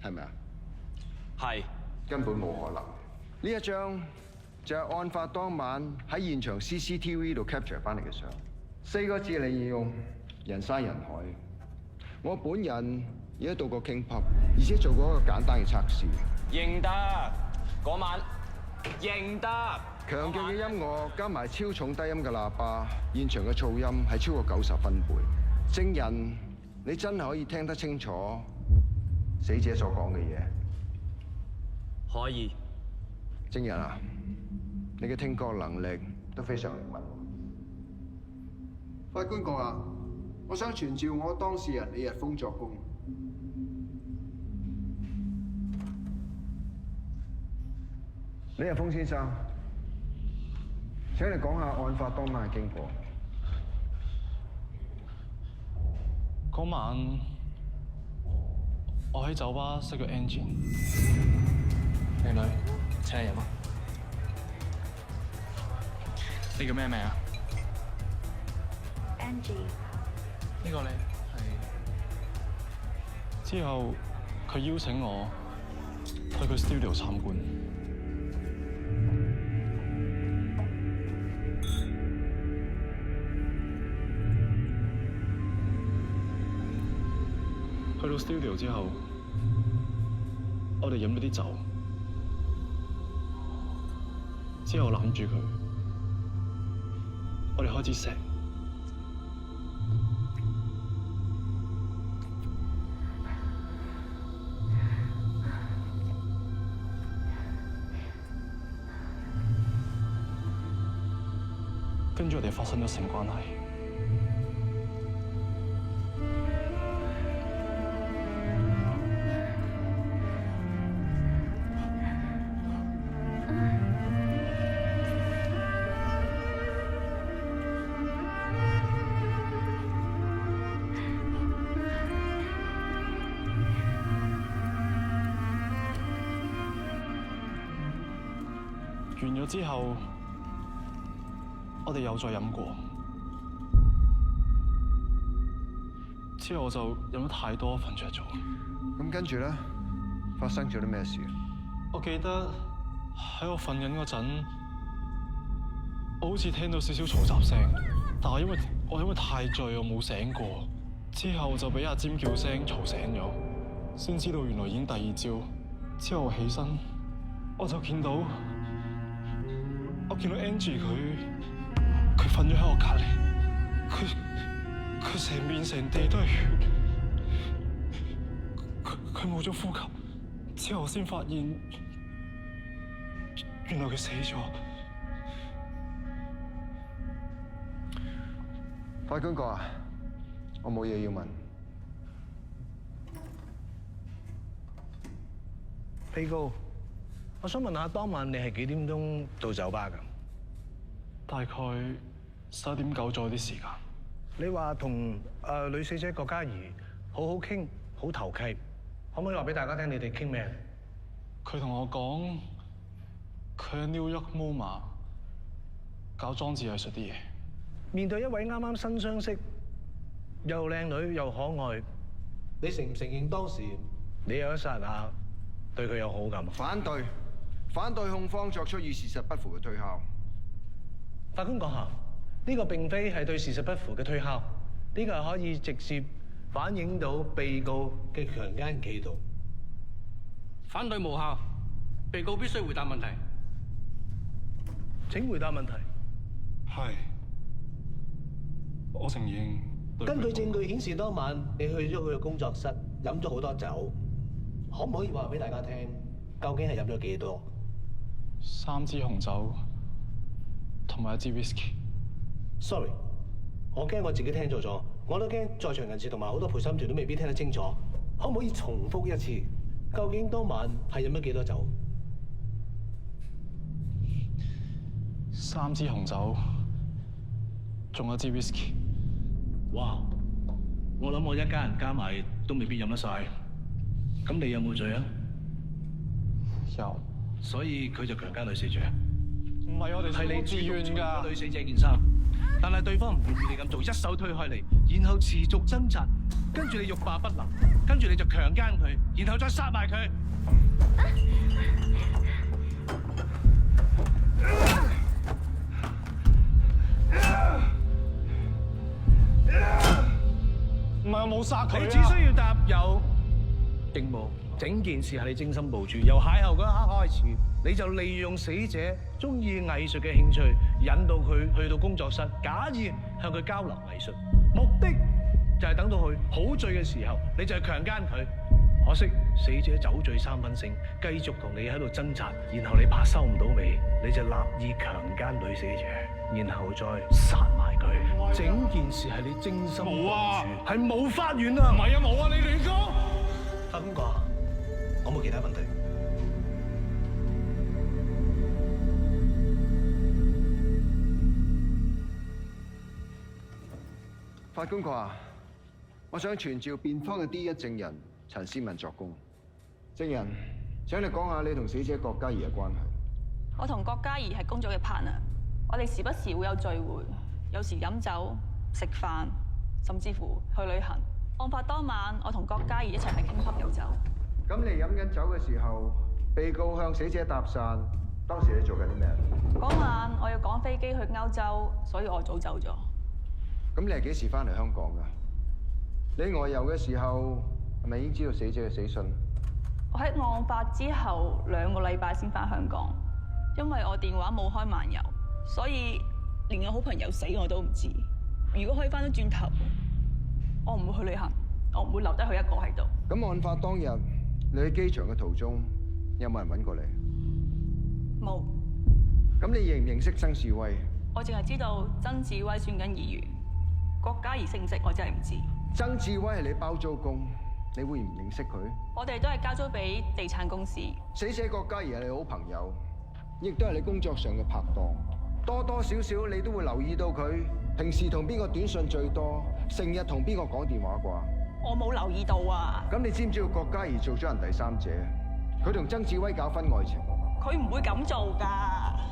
係咪啊？係。根本冇可能。呢一張就係案發當晚喺現場 CCTV 度 capture 翻嚟嘅相，4個字嚟形容人山人海。我本人亦都到過 King Pub， 而且做過一個簡單嘅測試。認得嗰晚，認得。強勁嘅音樂加埋超重低音嘅喇叭，現場嘅噪音係超過90分貝。證人，你真係可以聽得清楚死者所講嘅嘢？可以。證人啊，你嘅聽覺能力都非常靈敏。法官閣下，我想傳召我當事人李日峰作供。李日峰先生，請你講下案發當晚嘅經過。嗰晚我喺酒吧識咗 Angie。靚女，請你飲啊！你叫咩名啊 ？Angie。呢個你係？之後佢邀請我去佢 studio 參觀。去到 studio 之後，我哋飲咗啲酒，之後攬住佢，我哋開始錫。跟住我哋發生咗性關係。完咗之後，我哋又再飲過。之後我就飲得太多，瞓着咗。咁跟住咧，發生咗啲咩事？我記得喺我瞓緊嗰陣，我好似聽到少少嘈雜聲，但係因為太醉，我冇醒過。之後就俾阿尖叫聲嘈醒咗，先知道原來已經第二朝。之後我起身，我就見到 Angie 佢瞓咗喺我隔離，佢成面成地都係血，佢冇咗呼吸。之後我先發現，原來佢死咗。法官哥啊，我冇嘢要問。被告，我想問下，當晚你係幾點鐘到酒吧㗎？大概11點9左右啲時間。你話同女死者郭嘉怡好好傾，好投契，可唔可以話俾大家聽你哋傾咩？佢同我講，佢喺 New York MoMA 搞裝置藝術啲嘢。面對一位啱啱新相識，又靚女又可愛，你承唔承認當時你有一剎那對佢有好感？反對，反對控方作出與事實不符嘅推敲。法官閣下，呢個並非係對事實不符嘅推敲，呢個係可以直接反映到被告嘅強姦企圖。反對無效，被告必須回答問題。請回答問題。係，我承認。根據證據顯示，當晚你去咗佢嘅工作室，飲咗好多酒，可唔可以話俾大家聽，究竟係飲咗幾多？3支紅酒同埋1支 whisky。Sorry， 我驚我自己聽錯咗，我都驚在場人士同埋好多陪審團都未必聽得清楚。可唔可以重複一次？究竟當晚係飲咗幾多酒？3支紅酒，仲有1支 whisky。哇！我諗我一家人加埋都未必飲得晒。咁你有冇罪啊？有。所以佢就強姦女死者。唔係我哋係你自願㗎。女死者件衫，但係對方唔願意你咁做，一手推開你，然後持續掙扎，跟住你欲罷不能，跟住你就強姦佢，然後再殺埋佢。唔係我冇殺佢啊！你只需要答有定冇。整件事係你精心部署，由邂逅嗰一刻開始，你就利用死者中意藝術嘅興趣，引導佢去到工作室，假意向佢交流藝術，目的就係等到佢好醉嘅時候，你就係強姦佢。可惜死者酒醉3分醒，繼續同你喺度掙扎，然後你怕收唔到尾，你就立意強姦女死者，然後再殺埋佢。整件事係你精心部署，係冇法院啊！唔係啊，冇啊，你亂講！法官閣下，我冇其他問題。法官閣下，我想傳召辯方嘅第一證人陳思文作供。證人，請你講下你同死者郭嘉怡嘅關係。我同郭嘉怡係工作嘅 partner， 我哋時不時會有聚會，有時飲酒、食飯，甚至乎去旅行。案發當晚，我同郭嘉怡一齊喺King Pub飲酒。咁你飲緊酒嘅時候，被告向死者搭訕，當時你做緊啲咩？嗰晚我要趕飛機去歐洲，所以我早走咗。咁你係幾時翻嚟香港㗎？你外遊嘅時候係咪已經知道死者嘅死訊？我喺案發之後2個禮拜先翻香港，因為我電話冇開漫遊，所以連我好朋友死我都唔知。如果可以翻得轉頭，我唔會去旅行，我唔會留低佢一個喺度。咁案發當日，你喺機場嘅途中有冇人揾過你？冇。咁你認唔認識曾志威？我淨係知道曾志威選緊議員，郭嘉怡識唔識我真係唔知。曾志威係你包租公，你會唔認識佢？我哋都係交租俾地產公司。死者郭嘉怡係你好朋友，亦都係你工作上嘅拍檔，多多少少你都會留意到佢平時同邊個短信最多，成日同邊個講電話啩？我冇留意到啊！咁你知唔知道郭嘉怡做咗人第三者？佢同曾志威搞婚外情。佢唔會咁做㗎。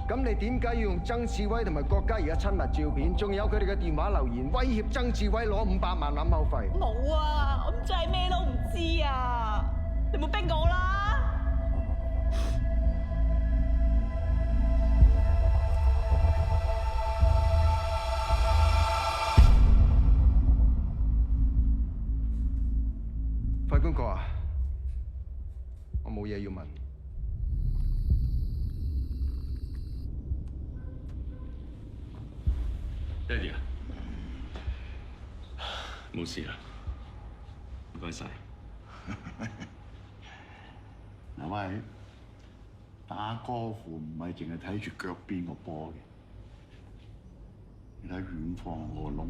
咁你點解要用曾志威同埋郭嘉怡嘅親密照片，仲有佢哋嘅電話留言，威脅曾志威攞500萬掩口費？冇啊，我真係咩都唔知啊！你冇逼我啦！法官哥啊，我冇嘢要問。爹哋啊，冇事啦，唔該晒。嗱喂，打歌符唔係淨係睇住腳邊個波嘅，你睇遠方個窿，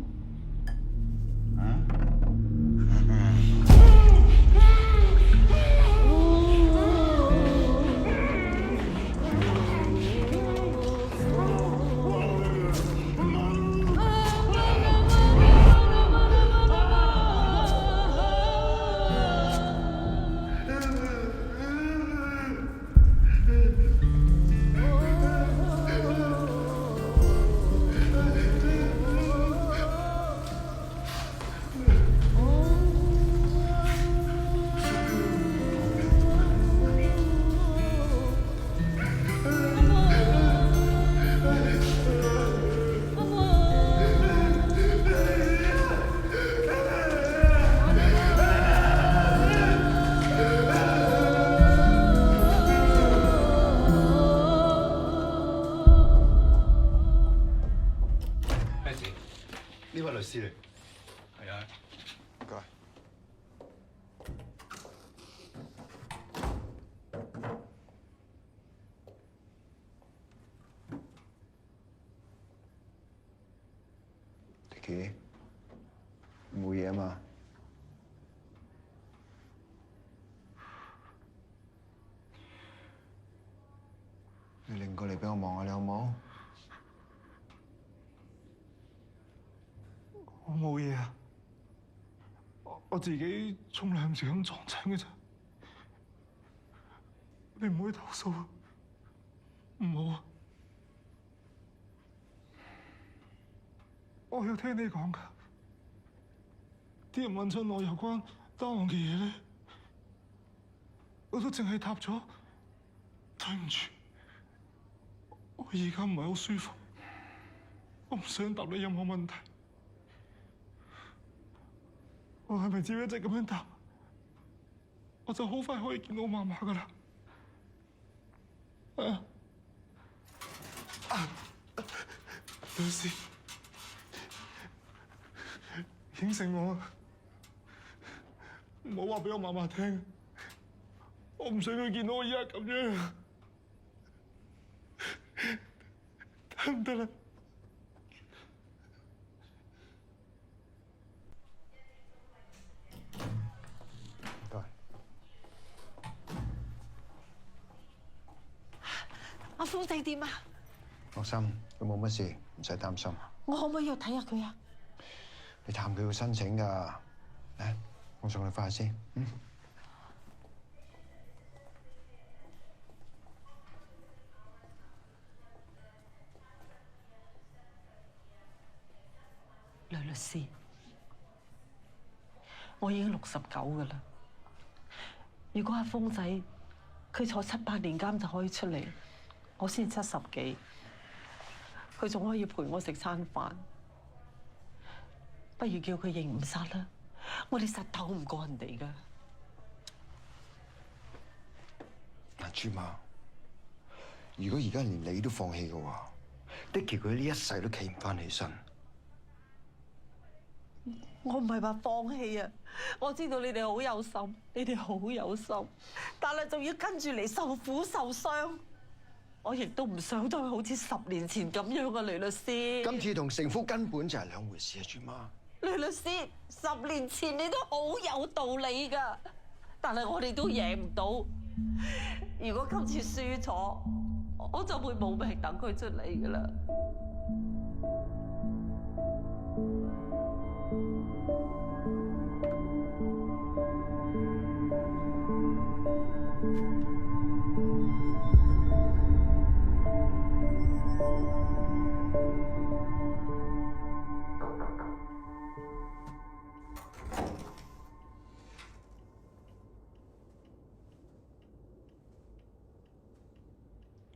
呢位律師嚟。係啊。唔該。Dicky，冇嘢嘛？你擰過嚟俾我望下你好冇？我冇嘢啊，我自己沖涼唔小心撞親嘅啫。你唔可以投訴啊，唔好啊！我有聽你講㗎，啲人問親我有關單案嘅嘢咧，我都淨係答咗對唔住。我而家唔係好舒服，我唔想答你任何問題。我係咪只要一直咁樣答，我就好快可以見到我媽媽㗎啦？律師，應承我，唔好話俾我媽媽聽，我唔想佢見到我而家咁樣，得唔得啦？阿峰仔點啊？放心，佢冇乜事，唔使擔心。我可唔可以去睇下佢啊？你探佢要申請㗎，嚟，我送你返去先。梁律師，我已經69㗎啦。如果阿峰仔佢坐7、8年監就可以出嚟，我先70幾，佢仲可以陪我食餐飯。不如叫佢認誤殺啦，我哋實鬥唔過人哋㗎。嗱，朱媽，如果而家連你都放棄嘅話，Dicky佢呢一世都企唔返起身。我唔係話放棄啊！我知道你哋好有心，你哋好有心，但係仲要跟住嚟受苦受傷。我亦都唔想再好似10年前咁樣啊，雷律師。今次同成夫根本就係兩回事啊，朱媽。雷律師，10年前你都好有道理㗎，但係我哋都贏唔到。如果今次輸咗，我就會冇命等佢出嚟㗎啦。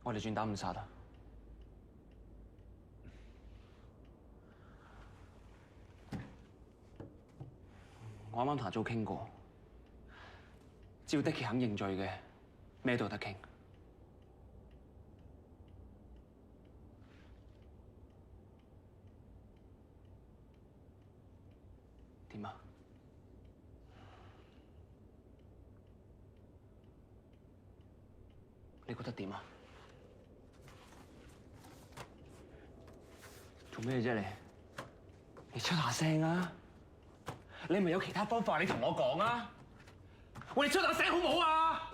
我哋轉打誤殺啊！我啱啱同阿祖傾過，只要的奇肯認罪嘅，咩都有得傾。點啊？你覺得點啊？做咩啫你？你出下聲啊！你咪有其他方法，你同我講啊！喂，你出下聲好唔好啊？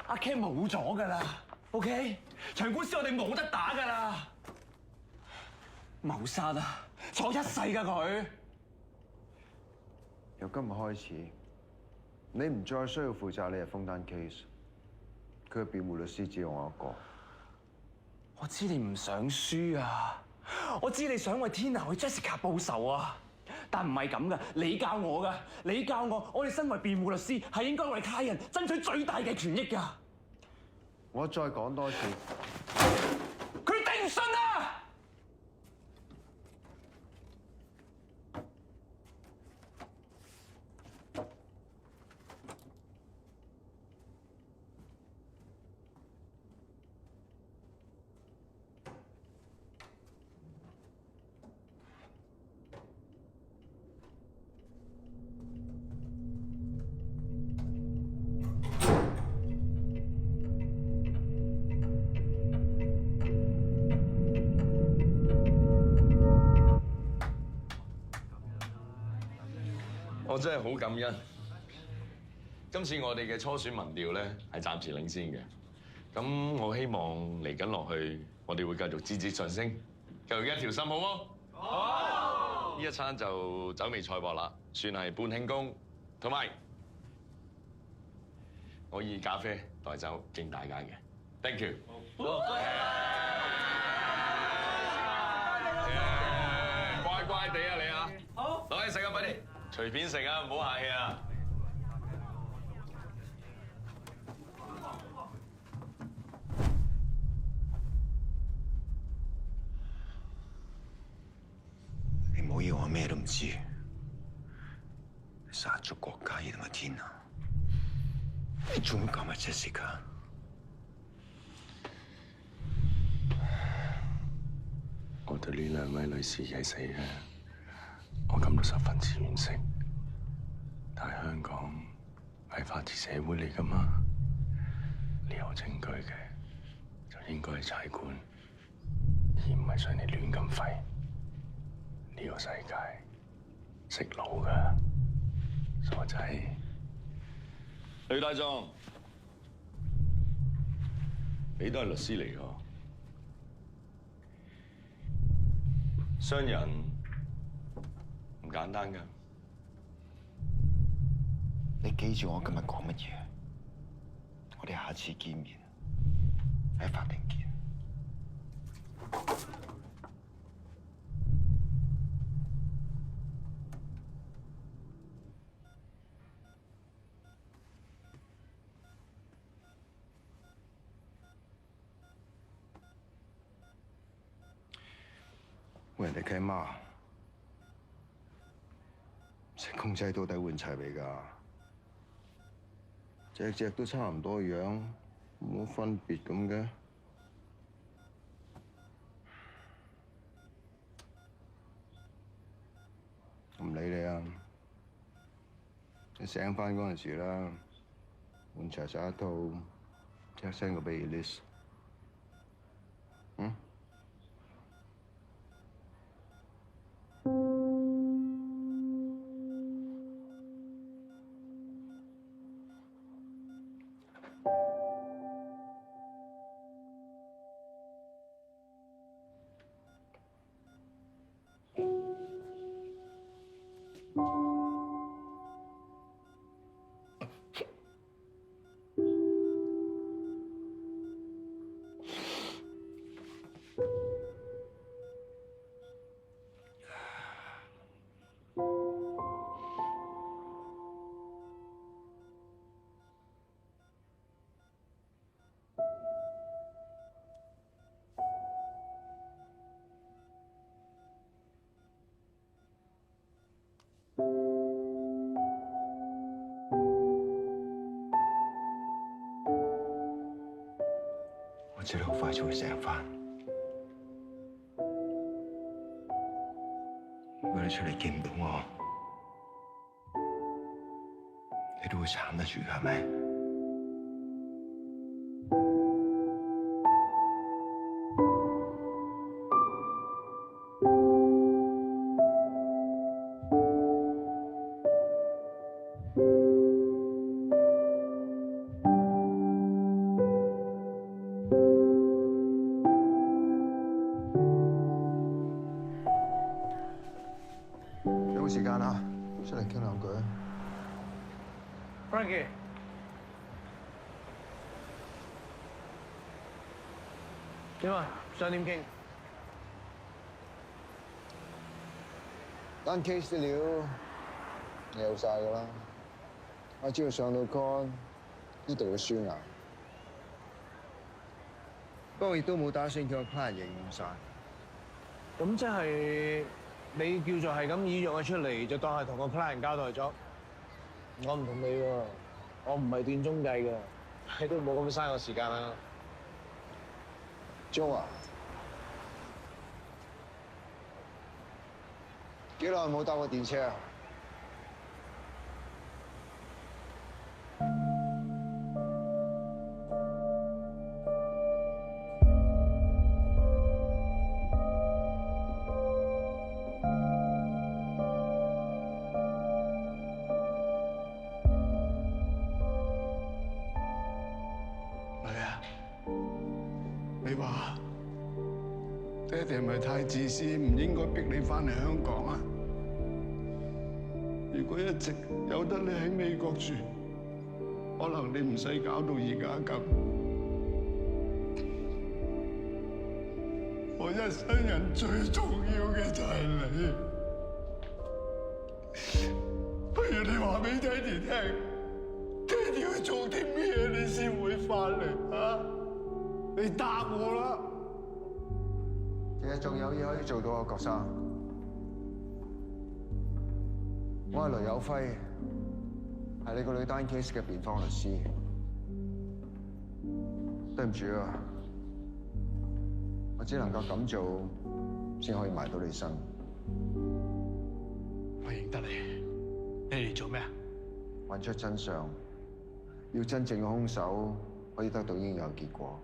阿 Ken 冇咗㗎啦 ，OK？ 場官司我哋冇得打㗎啦，謀殺啊，坐一世㗎佢。由今日開始，你唔再需要負責你係封單 case， 佢嘅辯護律師只有我一個。我知你唔想輸啊，我知你想為 Tina 為 Jessica 報仇啊，但唔係咁噶，你教我噶，你教我哋身為辯護律師係應該為他人爭取最大嘅權益噶。我再講多次，佢頂唔順啊！我真係好感恩。今次我哋嘅初選民調咧係暫時領先嘅，咁我希望嚟緊落去，我哋會繼續節節上升，繼續一條心，好冇？好！呢一餐就酒味菜薄啦，算係半慶功，同埋我以咖啡代酒敬大家嘅 ，thank you。乖乖地啊你啊，好，攞起食啊，快啲！隨便食啊，唔好客氣啊！你唔好以為我咩都唔知，殺咗郭嘉怡同埋天啊！你仲要講埋 Jessica？ 我對呢兩位女士嘅死嘅，我感到十分之惋惜。但係香港係法治社會嚟㗎嘛，你有證據嘅就應該係差館，而唔係想你亂咁廢。呢個世界識路㗎，傻仔。呂大壯，你都係律師嚟㗎，傷人唔簡單㗎。你記住我今日講乜嘢？我哋下次見面喺法庭見。喂，人哋契媽，成公仔到底換齊未㗎？隻隻都差唔多樣，冇乜分別咁嘅。唔理你啊！你醒返嗰陣時啦，換齊晒一套，即刻 send 個俾 Elise。嗯？我知道好快就會醒返。如果你出嚟見唔到我，你都會撐得住㗎，係咪？有冇時間啊？出嚟傾兩句啊 Frankie， 點啊？想點傾？單 case 啲料你有晒㗎啦，我只要上到 con 呢度嘅輸硬。不過亦都冇打算叫個 client 認唔晒。咁即係你叫做係咁以約佢出嚟，就當係同個 client 交代咗。我唔同你喎，我唔係斷中計㗎，你都冇咁嘥我時間啦。Jo啊，幾耐冇搭過電車啊？女啊，你話爹哋係咪太自私，唔應該逼你翻嚟香港啊？如果一直由得你喺美國住，可能你唔使搞到而家咁。我一生人最重要嘅就係你，不如你話俾爹哋聽，爹哋要做啲咩你先會翻嚟啊？你答我啦！其實仲有嘢可以做到啊，郭生。我係雷有輝，係你個女單 case 嘅辯方律師。對唔住啊，我只能夠咁做，先可以埋到你身。我認得你，你嚟做咩啊？揾出真相，要真正嘅兇手可以得到應有結果。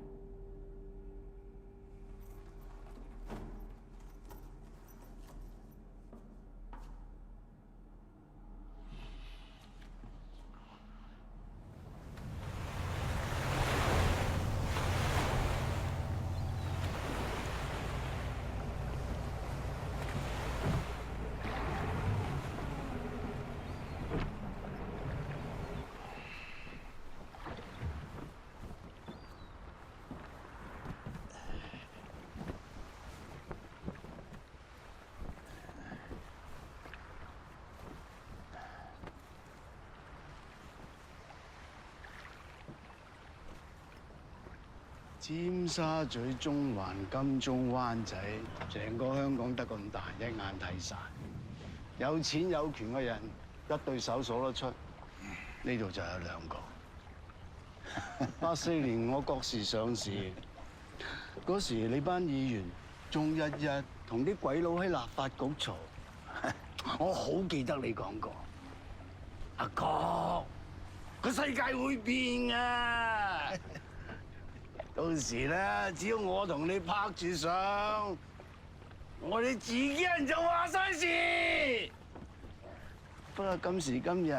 尖沙咀、中環、金鐘、灣仔，成個香港得咁大，一眼睇晒。有錢有權嘅人一對手數得出，呢度就有兩個。84年我國時上市，嗰時你班議員仲日日同啲鬼佬喺立法局嘈。我好記得你講過，阿哥，個世界會變啊！到時咧，只要我同你拍住上，我哋自己人就話晒事。不過今時今日，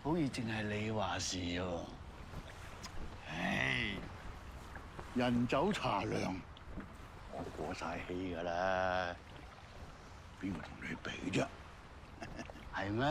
好似淨係你話事喎。唉，人走茶涼，我過晒氣㗎啦，邊個同你比啫？係咩？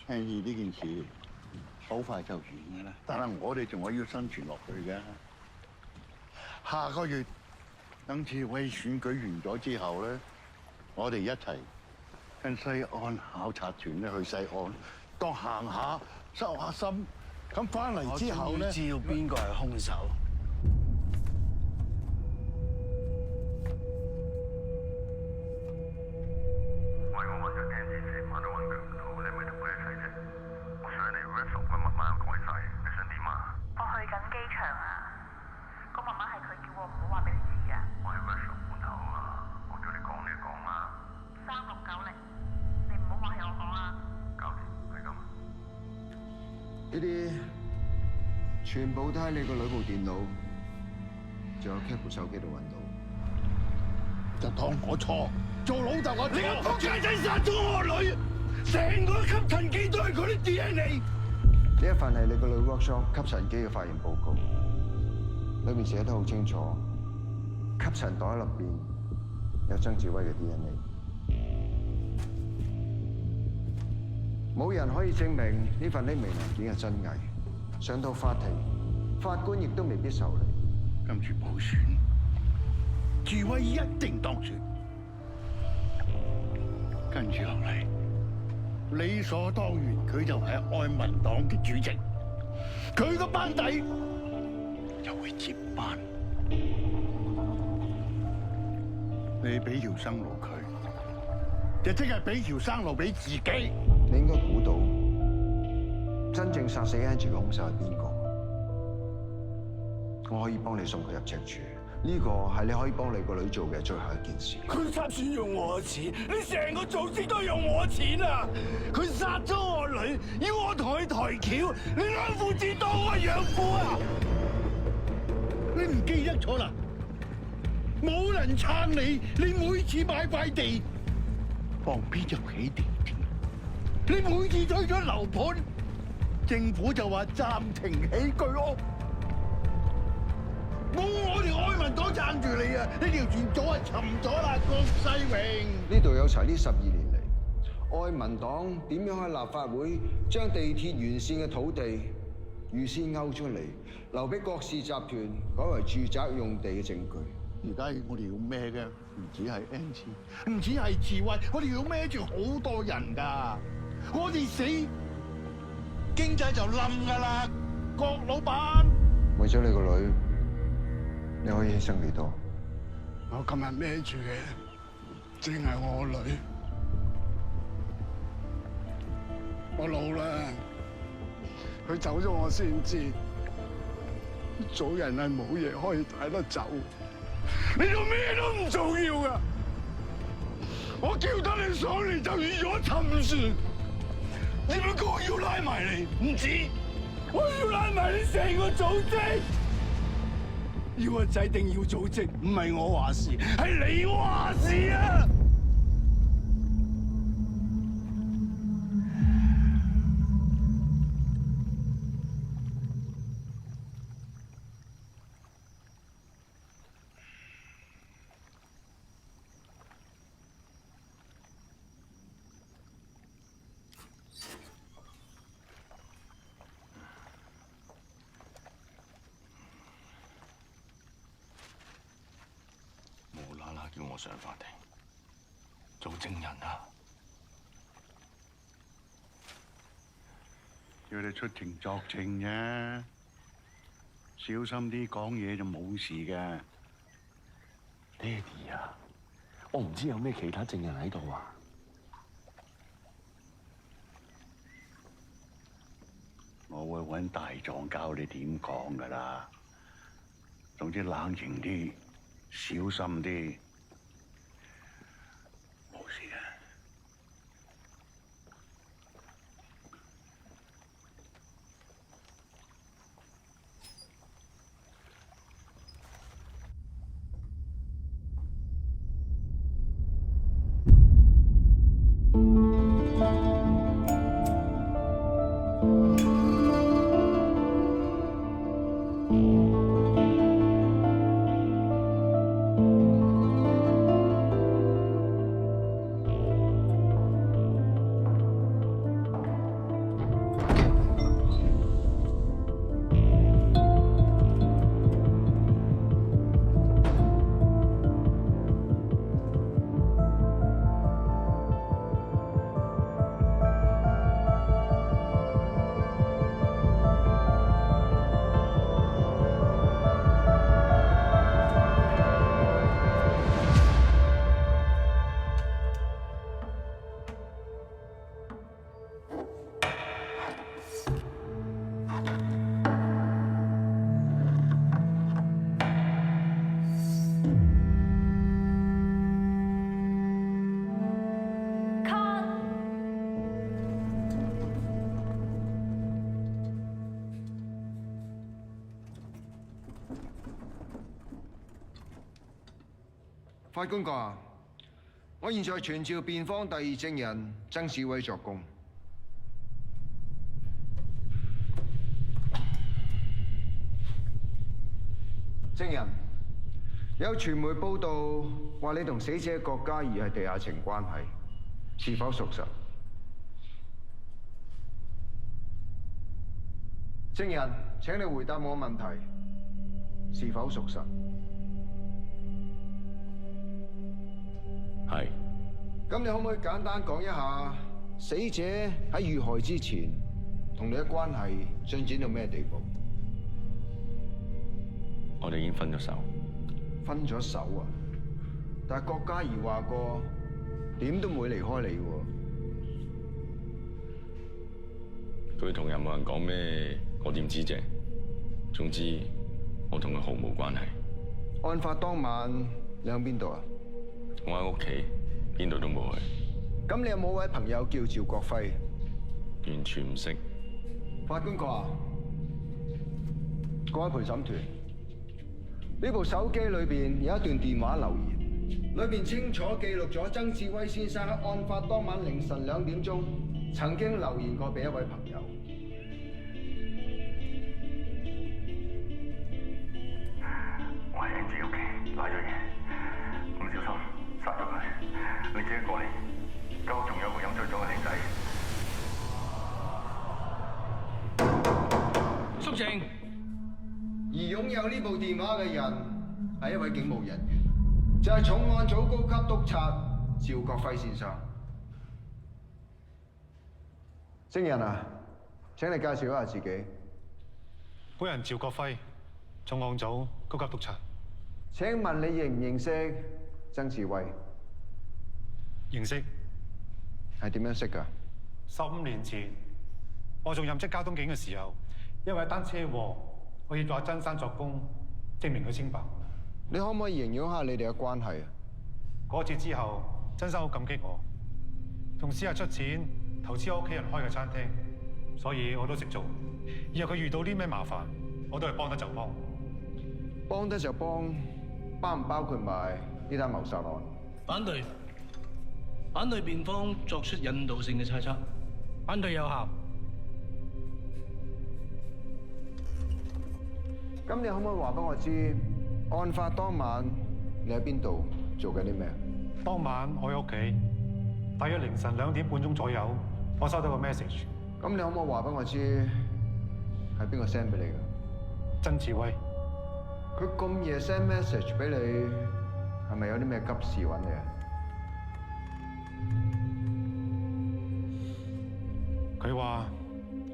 倡議呢件事，好快就完㗎啦。但係我哋仲可以生存落去嘅。下個月等次委選舉完咗之後咧，我哋一齊跟西安考察團咧去西安，當行下收下心。咁翻嚟之後咧，知道邊個係兇手。呢啲全部都喺你個女部電腦，仲有 Cat 部手機度揾到。就當我錯，做老豆我錯。你個仆街仔殺咗我女，成個吸塵機都係佢啲 DNA。呢一份係你個女 workshop 吸塵機嘅發現報告，裏面寫得好清楚，吸塵袋入邊有曾志威嘅 DNA。冇人可以證明呢份匿名文件係真偽，上到法庭，法官亦都未必受理。今次補選，志威一定當選。跟住落嚟，理所當然佢就係愛民黨嘅主席，佢個班底就會接班。你俾條生路佢，就即係俾條生路俾自己。你應該估到真正殺死 Angie 嘅兇手係邊個？我可以幫你送佢入赤柱，呢個係你可以幫你個女做嘅最後一件事。佢插錢用我嘅錢，你成個組織都用我錢啊！佢殺咗我女，要我同佢抬轎，你兩父子當我係養父啊！你唔記得咗啦？冇人撐你，你每次買塊地，旁邊就起地鐵。你每次推咗樓盤，政府就話暫停起居屋。冇我哋愛民黨撐住你啊！呢條船早係沉咗啦，郭世榮。呢度有齊呢12年嚟，愛民黨點樣喺立法會將地鐵沿線嘅土地預先勾出嚟，留俾郭氏集團改為住宅用地嘅證據。而家我哋要孭嘅唔止係 Angie， 唔止係智慧，我哋要孭住好多人㗎。我哋死，經濟就冧㗎啦，郭老闆。為咗你個女，你可以犧牲幾多？我今日孭住嘅，正係我女。我老啦，佢走咗我先知，做人係冇嘢可以帶得走。你做咩都唔重要噶，我叫得你上嚟就預咗沉船。你不過要拉埋你，唔止，我要拉埋你成個組織。要個仔定要組織，唔係我話事，係你話事啊！叫我上法庭做證人啊！叫你出庭作證啫，小心啲講嘢就冇事嘅。爹哋啊，我唔知有咩其他證人喺度啊！我會揾大狀教你點講㗎啦。總之冷靜啲，小心啲。法官閣下，我現在傳召辯方第二證人曾志威作供。證人，有傳媒報道話你同死者郭嘉怡係地下情關係，是否屬實？證人，請你回答我問題，是否屬實？係。咁你可唔可以簡單講一下死者喺遇害之前同你嘅關係進展到咩地步？我哋已經分咗手。分咗手啊！但係郭嘉怡話過點都唔會離開你喎。佢同任何人講咩，我點知啫？總之，我同佢毫無關係。案發當晚你喺邊度啊？我喺屋企，邊度都冇去。咁你有冇位朋友叫趙國輝？完全唔識。法官閣下，各位陪審團，呢部手機裏邊有一段電話留言，裏邊清楚記錄咗曾志威先生喺案發當晚凌晨2點鐘曾經留言過俾一位朋友。我喺 Angie 屋企賴咗嘢，唔小心殺咗佢。你自己過嚟，間屋仲有個飲醉咗嘅靚仔。肅靜。而擁有呢部電話嘅人係一位警務人員，就係重案組高級督察趙國輝先生。證人啊，請你介紹一下自己。本人趙國輝，重案組高級督察。請問你認唔認識曾志威？認識。係點樣識㗎？15年前，我仲任職交通警嘅時候，因為一單車禍，我要咗阿曾生作供，證明佢清白。你可唔可以形容下你哋嘅關係啊？嗰次之後，曾生好感激我，仲私下出錢投資我屋企人開嘅餐廳，所以我都識做。以後佢遇到啲咩麻煩，我都係幫得就幫。幫得就幫，包唔包括埋呢單謀殺案？反對。反對辯方作出引導性嘅猜測。反對有效。咁你可唔可以話俾我知，案發當晚你喺邊度做緊啲咩？當晚我喺屋企，大約凌晨2點半鐘左右，我收到個 message。咁你可唔可以話俾我知，係邊個 send 俾你㗎？曾志威。佢咁夜 send message 俾你，係咪有啲咩急事揾你啊？佢話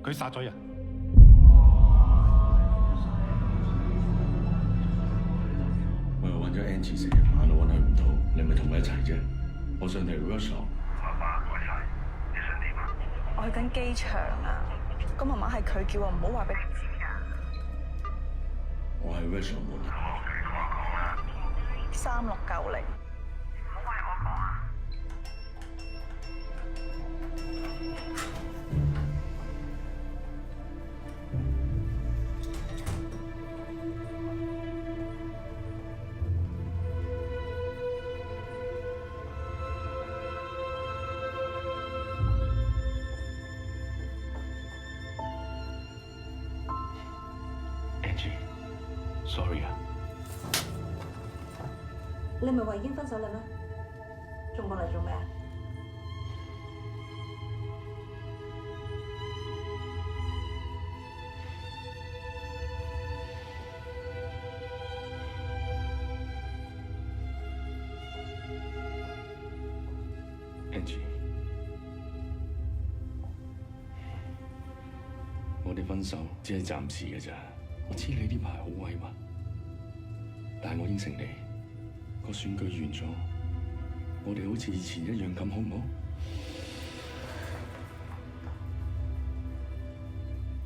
佢殺咗人。我又揾咗 Angie 成日晚都揾佢唔到，你係咪同佢一齊啫？我想嚟 workshop。阿爸，我一齊，你想點啊？我去緊機場啊，個媽媽係佢叫我唔好話俾佢知㗎。我喺 workshop 門口。3690。唔好怪我講啊！Sorry 啊！你唔係話已經分手啦咩？仲過嚟做咩啊？Angie，我哋分手只係暫時嘅咋。我知你呢排好委屈，但係我應承你，個選舉完咗，我哋好似以前一樣咁，好唔好？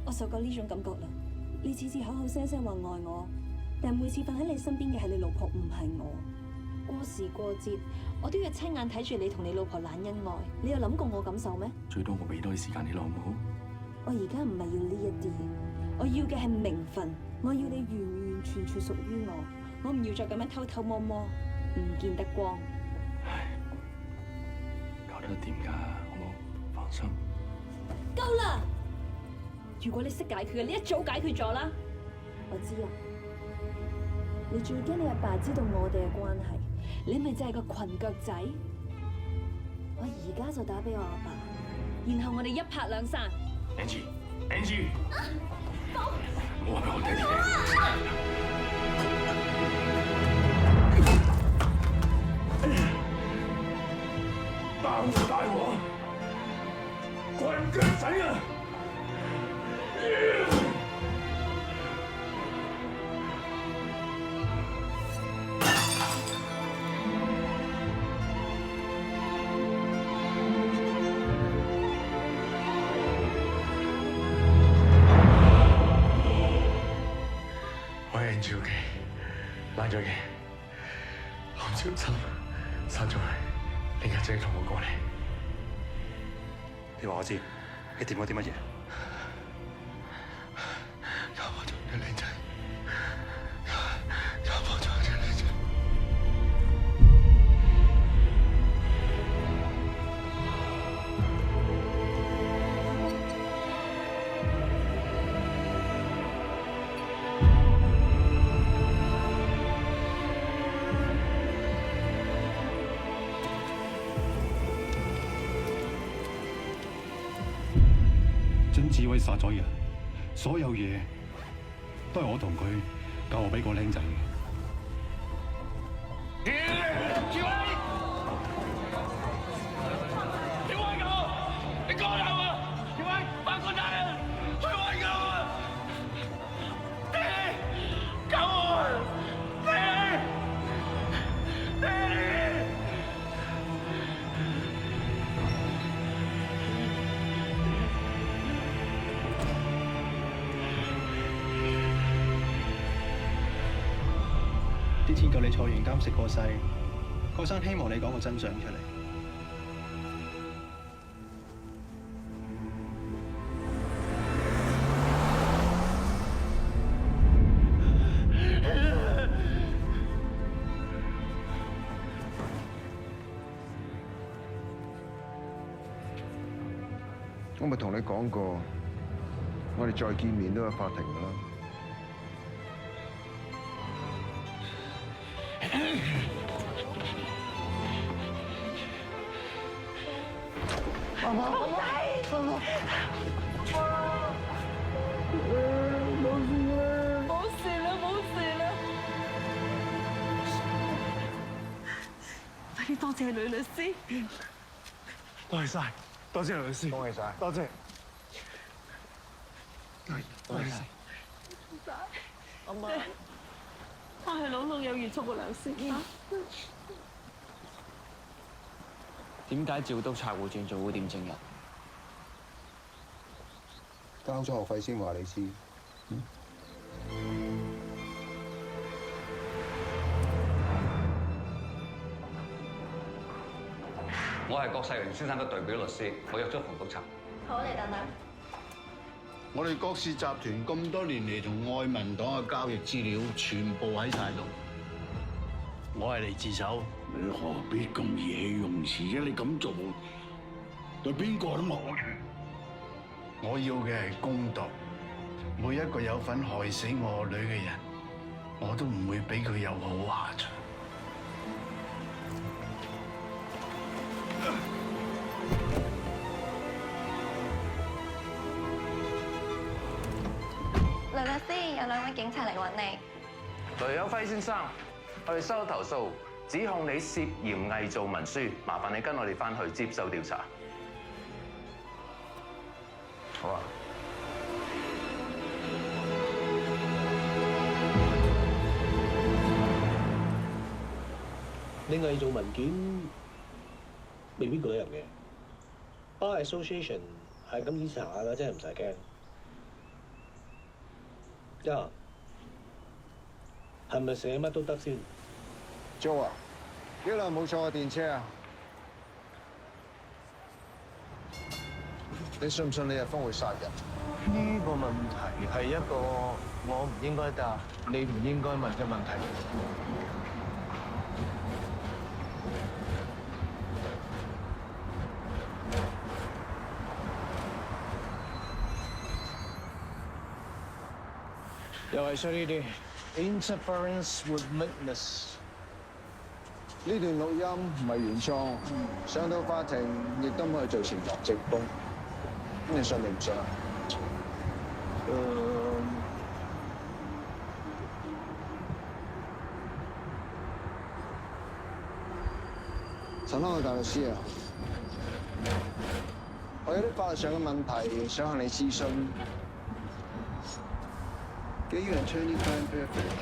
我受夠呢種感覺啦！你次次口口聲聲話愛我，但每次瞓喺你身邊嘅係你老婆，唔係我。過時過節，我都要親眼睇住你同你老婆懶恩愛。你有諗過我感受咩？最多我俾多啲時間你啦，好唔好？我而家唔係要呢一啲。我要嘅係名分，我要你完完全全屬於我，我唔要再咁樣偷偷摸摸。唔見得光。搞得掂㗎，好冇？放心。夠啦！如果你識解決嘅，你一早解決咗啦。我知啊，你最驚你阿爸知道我哋嘅關係，你咪就係個裙腳仔。我而家就打俾我阿爸，然後我哋一拍兩散。Angie，唔好話俾我爹哋聽。爆大鑊，裙腳仔啊！我係 Angie 嘅，爛咗嘅，我唔小心刪咗佢，你家姐同我過嚟。你話我知，你掂過啲乜嘢？有我做嘅靚仔，有我做嘅靚仔。曾志偉殺咗人，所有嘢都係我同佢教我俾個僆仔嘅。志偉，你威我，你講流啊！志偉，翻個仔啊！佢威我啊！爹，救我！爹，爹！啲錢夠你坐完監食過世，郭生希望你講個真相出嚟。我咪同你講過，我哋再見面都有法庭㗎啦。媽媽，冇事啦！快啲多謝呂律師。多謝晒，多謝律師，恭喜晒，多謝。多謝。阿媽，翻去老有預束個糧先。點解趙督察會轉做污點證人？交咗學費先話你知。我係郭世榮先生嘅代表律師，我約咗馮督察。好，你等等。我哋郭氏集團咁多年嚟同愛民黨嘅交易資料全部喺晒度。我係嚟自首。你何必咁意氣用詞啫？你咁做對邊個都冇好處。我要嘅係公道，每一個有份害死我女嘅人，我都唔會俾佢有好下場。呂律師，有2位警察嚟揾你。雷有輝先生，我哋收到投訴，指控你涉嫌偽造文書，麻煩你跟我哋翻去接受調查。好啊。你偽造文件未必舉入嘅，Bar Association 係咁意查下㗎，真係唔使驚。呀，係咪寫乜都得先 ？Joe 啊，幾耐冇坐過電車啊？你信唔信李日峰會殺人？呢個問題係一個我唔應該答、你唔應該問嘅問題。又係衰呢啲 interference with witness。呢段錄音唔係原創，上到法庭亦都可以做前作證供。咁你信定唔信啊？陳康大律師啊，我有啲法律上嘅問題想向你諮詢。幾樣 training plan perfect，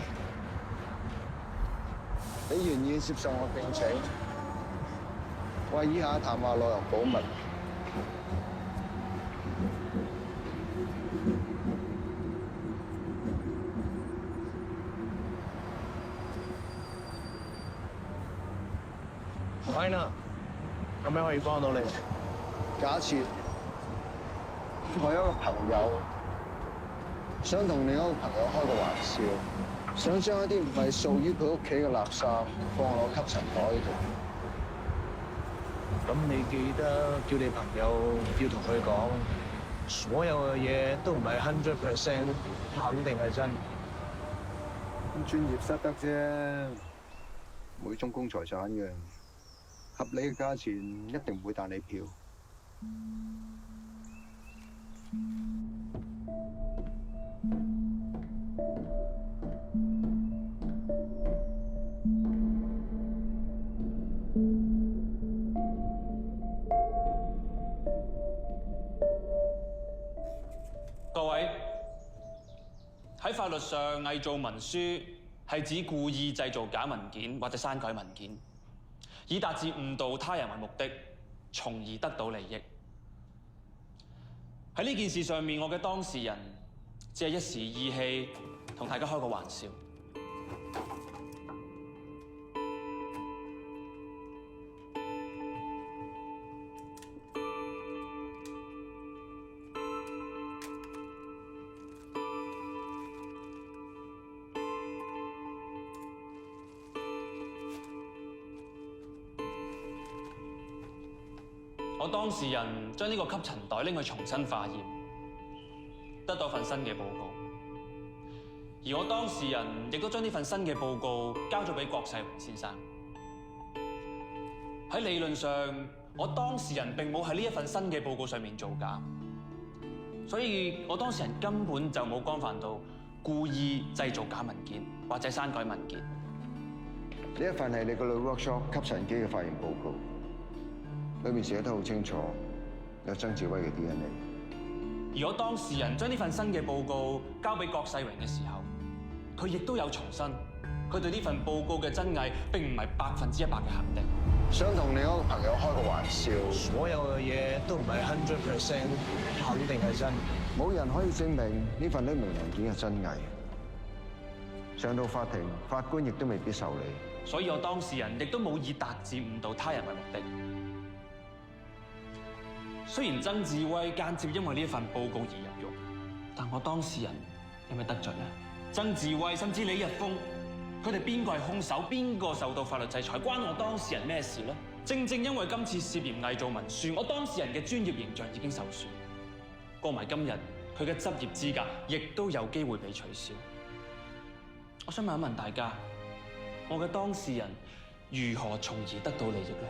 你願意接受我聘請，為以下談話內容保密。Lina，咁樣可以幫到你。假設我有一個朋友想同另一個朋友開個玩笑，想將一啲唔係屬於佢屋企嘅垃圾放落吸塵袋度。咁你記得叫你朋友要同佢講，所有嘅嘢都唔係100% 肯定係真。專業失德啫，每宗公財產嘅。合理嘅價錢一定唔會彈你票。各位，喺法律上，偽造文書係指故意製造假文件或者刪改文件，以達至誤導他人為目的，從而得到利益。喺呢件事上面，我嘅當事人只係一時意氣，同大家開個玩笑。我當事人將呢個吸塵袋拎去重新化驗，得到份新嘅報告。而我當事人亦都將呢份新嘅報告交咗俾郭世榮先生。喺理論上，我當事人並冇喺呢一份新嘅報告上面造假，所以我當事人根本就冇干犯到故意製造假文件或者刪改文件。呢一份係你個女 workshop 吸塵機嘅化驗報告。裏面寫得好清楚，有曾志威嘅 DNA。而我當事人將呢份新嘅報告交俾郭世榮嘅時候，佢亦都有重申，佢對呢份報告嘅真偽並唔係100%嘅肯定。想同另一個朋友開個玩笑，所有嘅嘢都唔係100% 肯定係真，冇人可以證明呢份匿名文件嘅真偽。上到法庭，法官亦都未必受理。所以我當事人亦都冇以達至誤導他人為目的。雖然曾志威間接因為呢一份報告而入獄，但我當事人有咩得着呢？曾志威甚至李日峰，佢哋邊個係兇手，邊個受到法律制裁，關我當事人咩事呢？正正因為今次涉嫌偽造文書，我當事人嘅專業形象已經受損，過埋今日佢嘅執業資格亦都有機會被取消。我想問一問大家，我嘅當事人如何從而得到利益呢？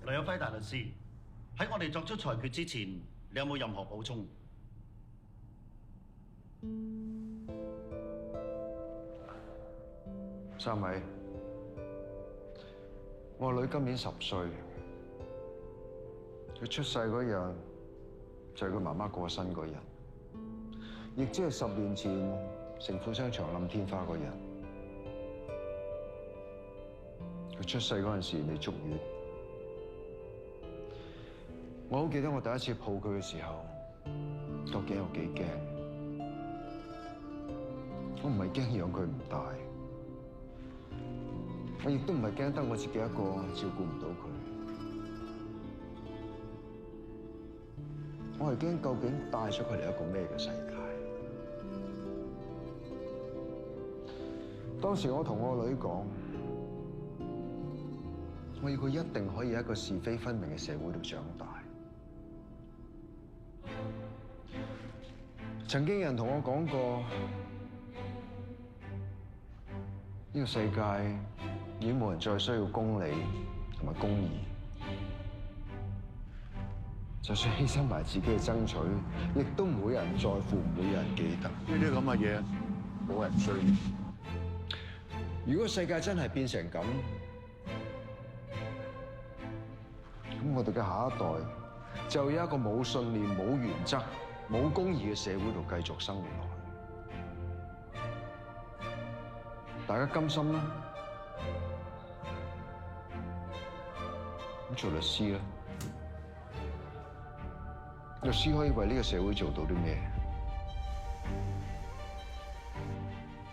梁有輝大律師，喺我哋作出裁決之前，你有冇任何補充？三位，我女今年10歲，佢出世嗰日就係佢媽媽過身嗰日，亦即係10年前城府商場冧天花嗰日。佢出世嗰陣時未足月。我好記得我第一次抱佢嘅時候，究竟有幾驚？我唔係驚養佢唔大，我亦都唔係驚得我自己一個照顧唔到佢。我係驚究竟帶咗佢嚟一個咩嘅世界？當時我同我女講，我要佢一定可以喺一個是非分明嘅社會度長大。曾經有人同我講過，呢個世界已經冇人再需要公理同埋公義，就算犧牲埋自己去爭取，亦都唔會有人在乎，唔會有人記得。呢啲咁嘅嘢冇人需要。如果世界真係變成咁，咁我哋嘅下一代就有一個冇信念、冇原則、冇公義嘅社會度繼續生活落去。大家甘心啦。咁做律師咧，律師可以為呢個社會做到啲咩？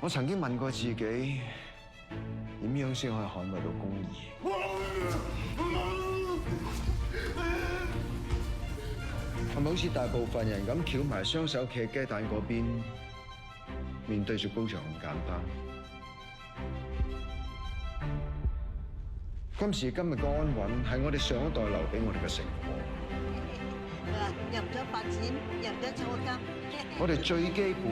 我曾經問過自己，點樣先可以捍衛到公義？係咪好似大部分人咁翹埋雙手企喺雞蛋嗰邊，面對住高牆咁簡單？今時今日嘅安穩係我哋上一代留俾我哋嘅成果。入咗發展，入咗坐監。我哋最基本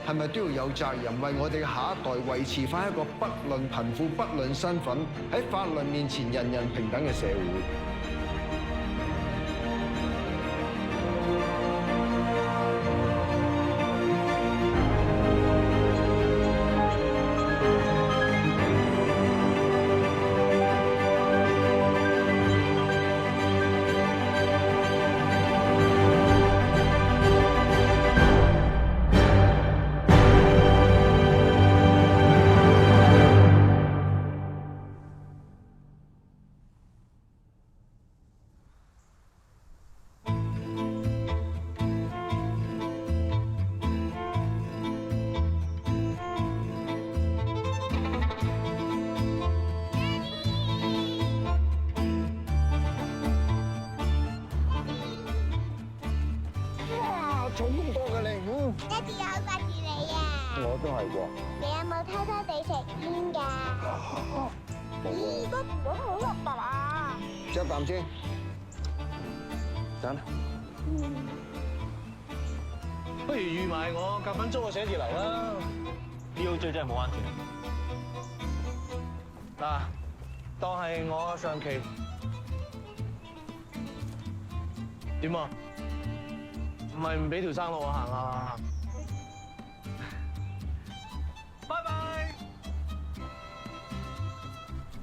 係咪都要有責任為我哋嘅下一代維持返一個不論貧富、不論身份，喺法律面前人人平等嘅社會？重咁多嘅你，爹哋好掛住你啊！我都係喎。你有冇偷偷地食煙㗎？咦，都唔會好核突啊！食一啖先，等。不如預埋我夾份租個寫字樓啦。DOJ 真係冇彎轉。嗱，當係我上期點啊？唔係唔俾條生路我行啊！拜拜。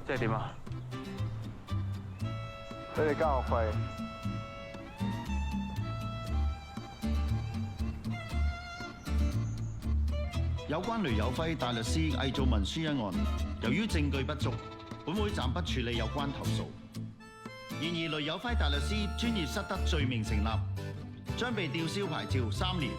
即係點啊？俾你交學費。有關雷有輝大律師偽造文書一案，由於證據不足，本會暫不處理有關投訴。然而雷有輝大律師專業失德罪名成立，將被吊銷牌照3年。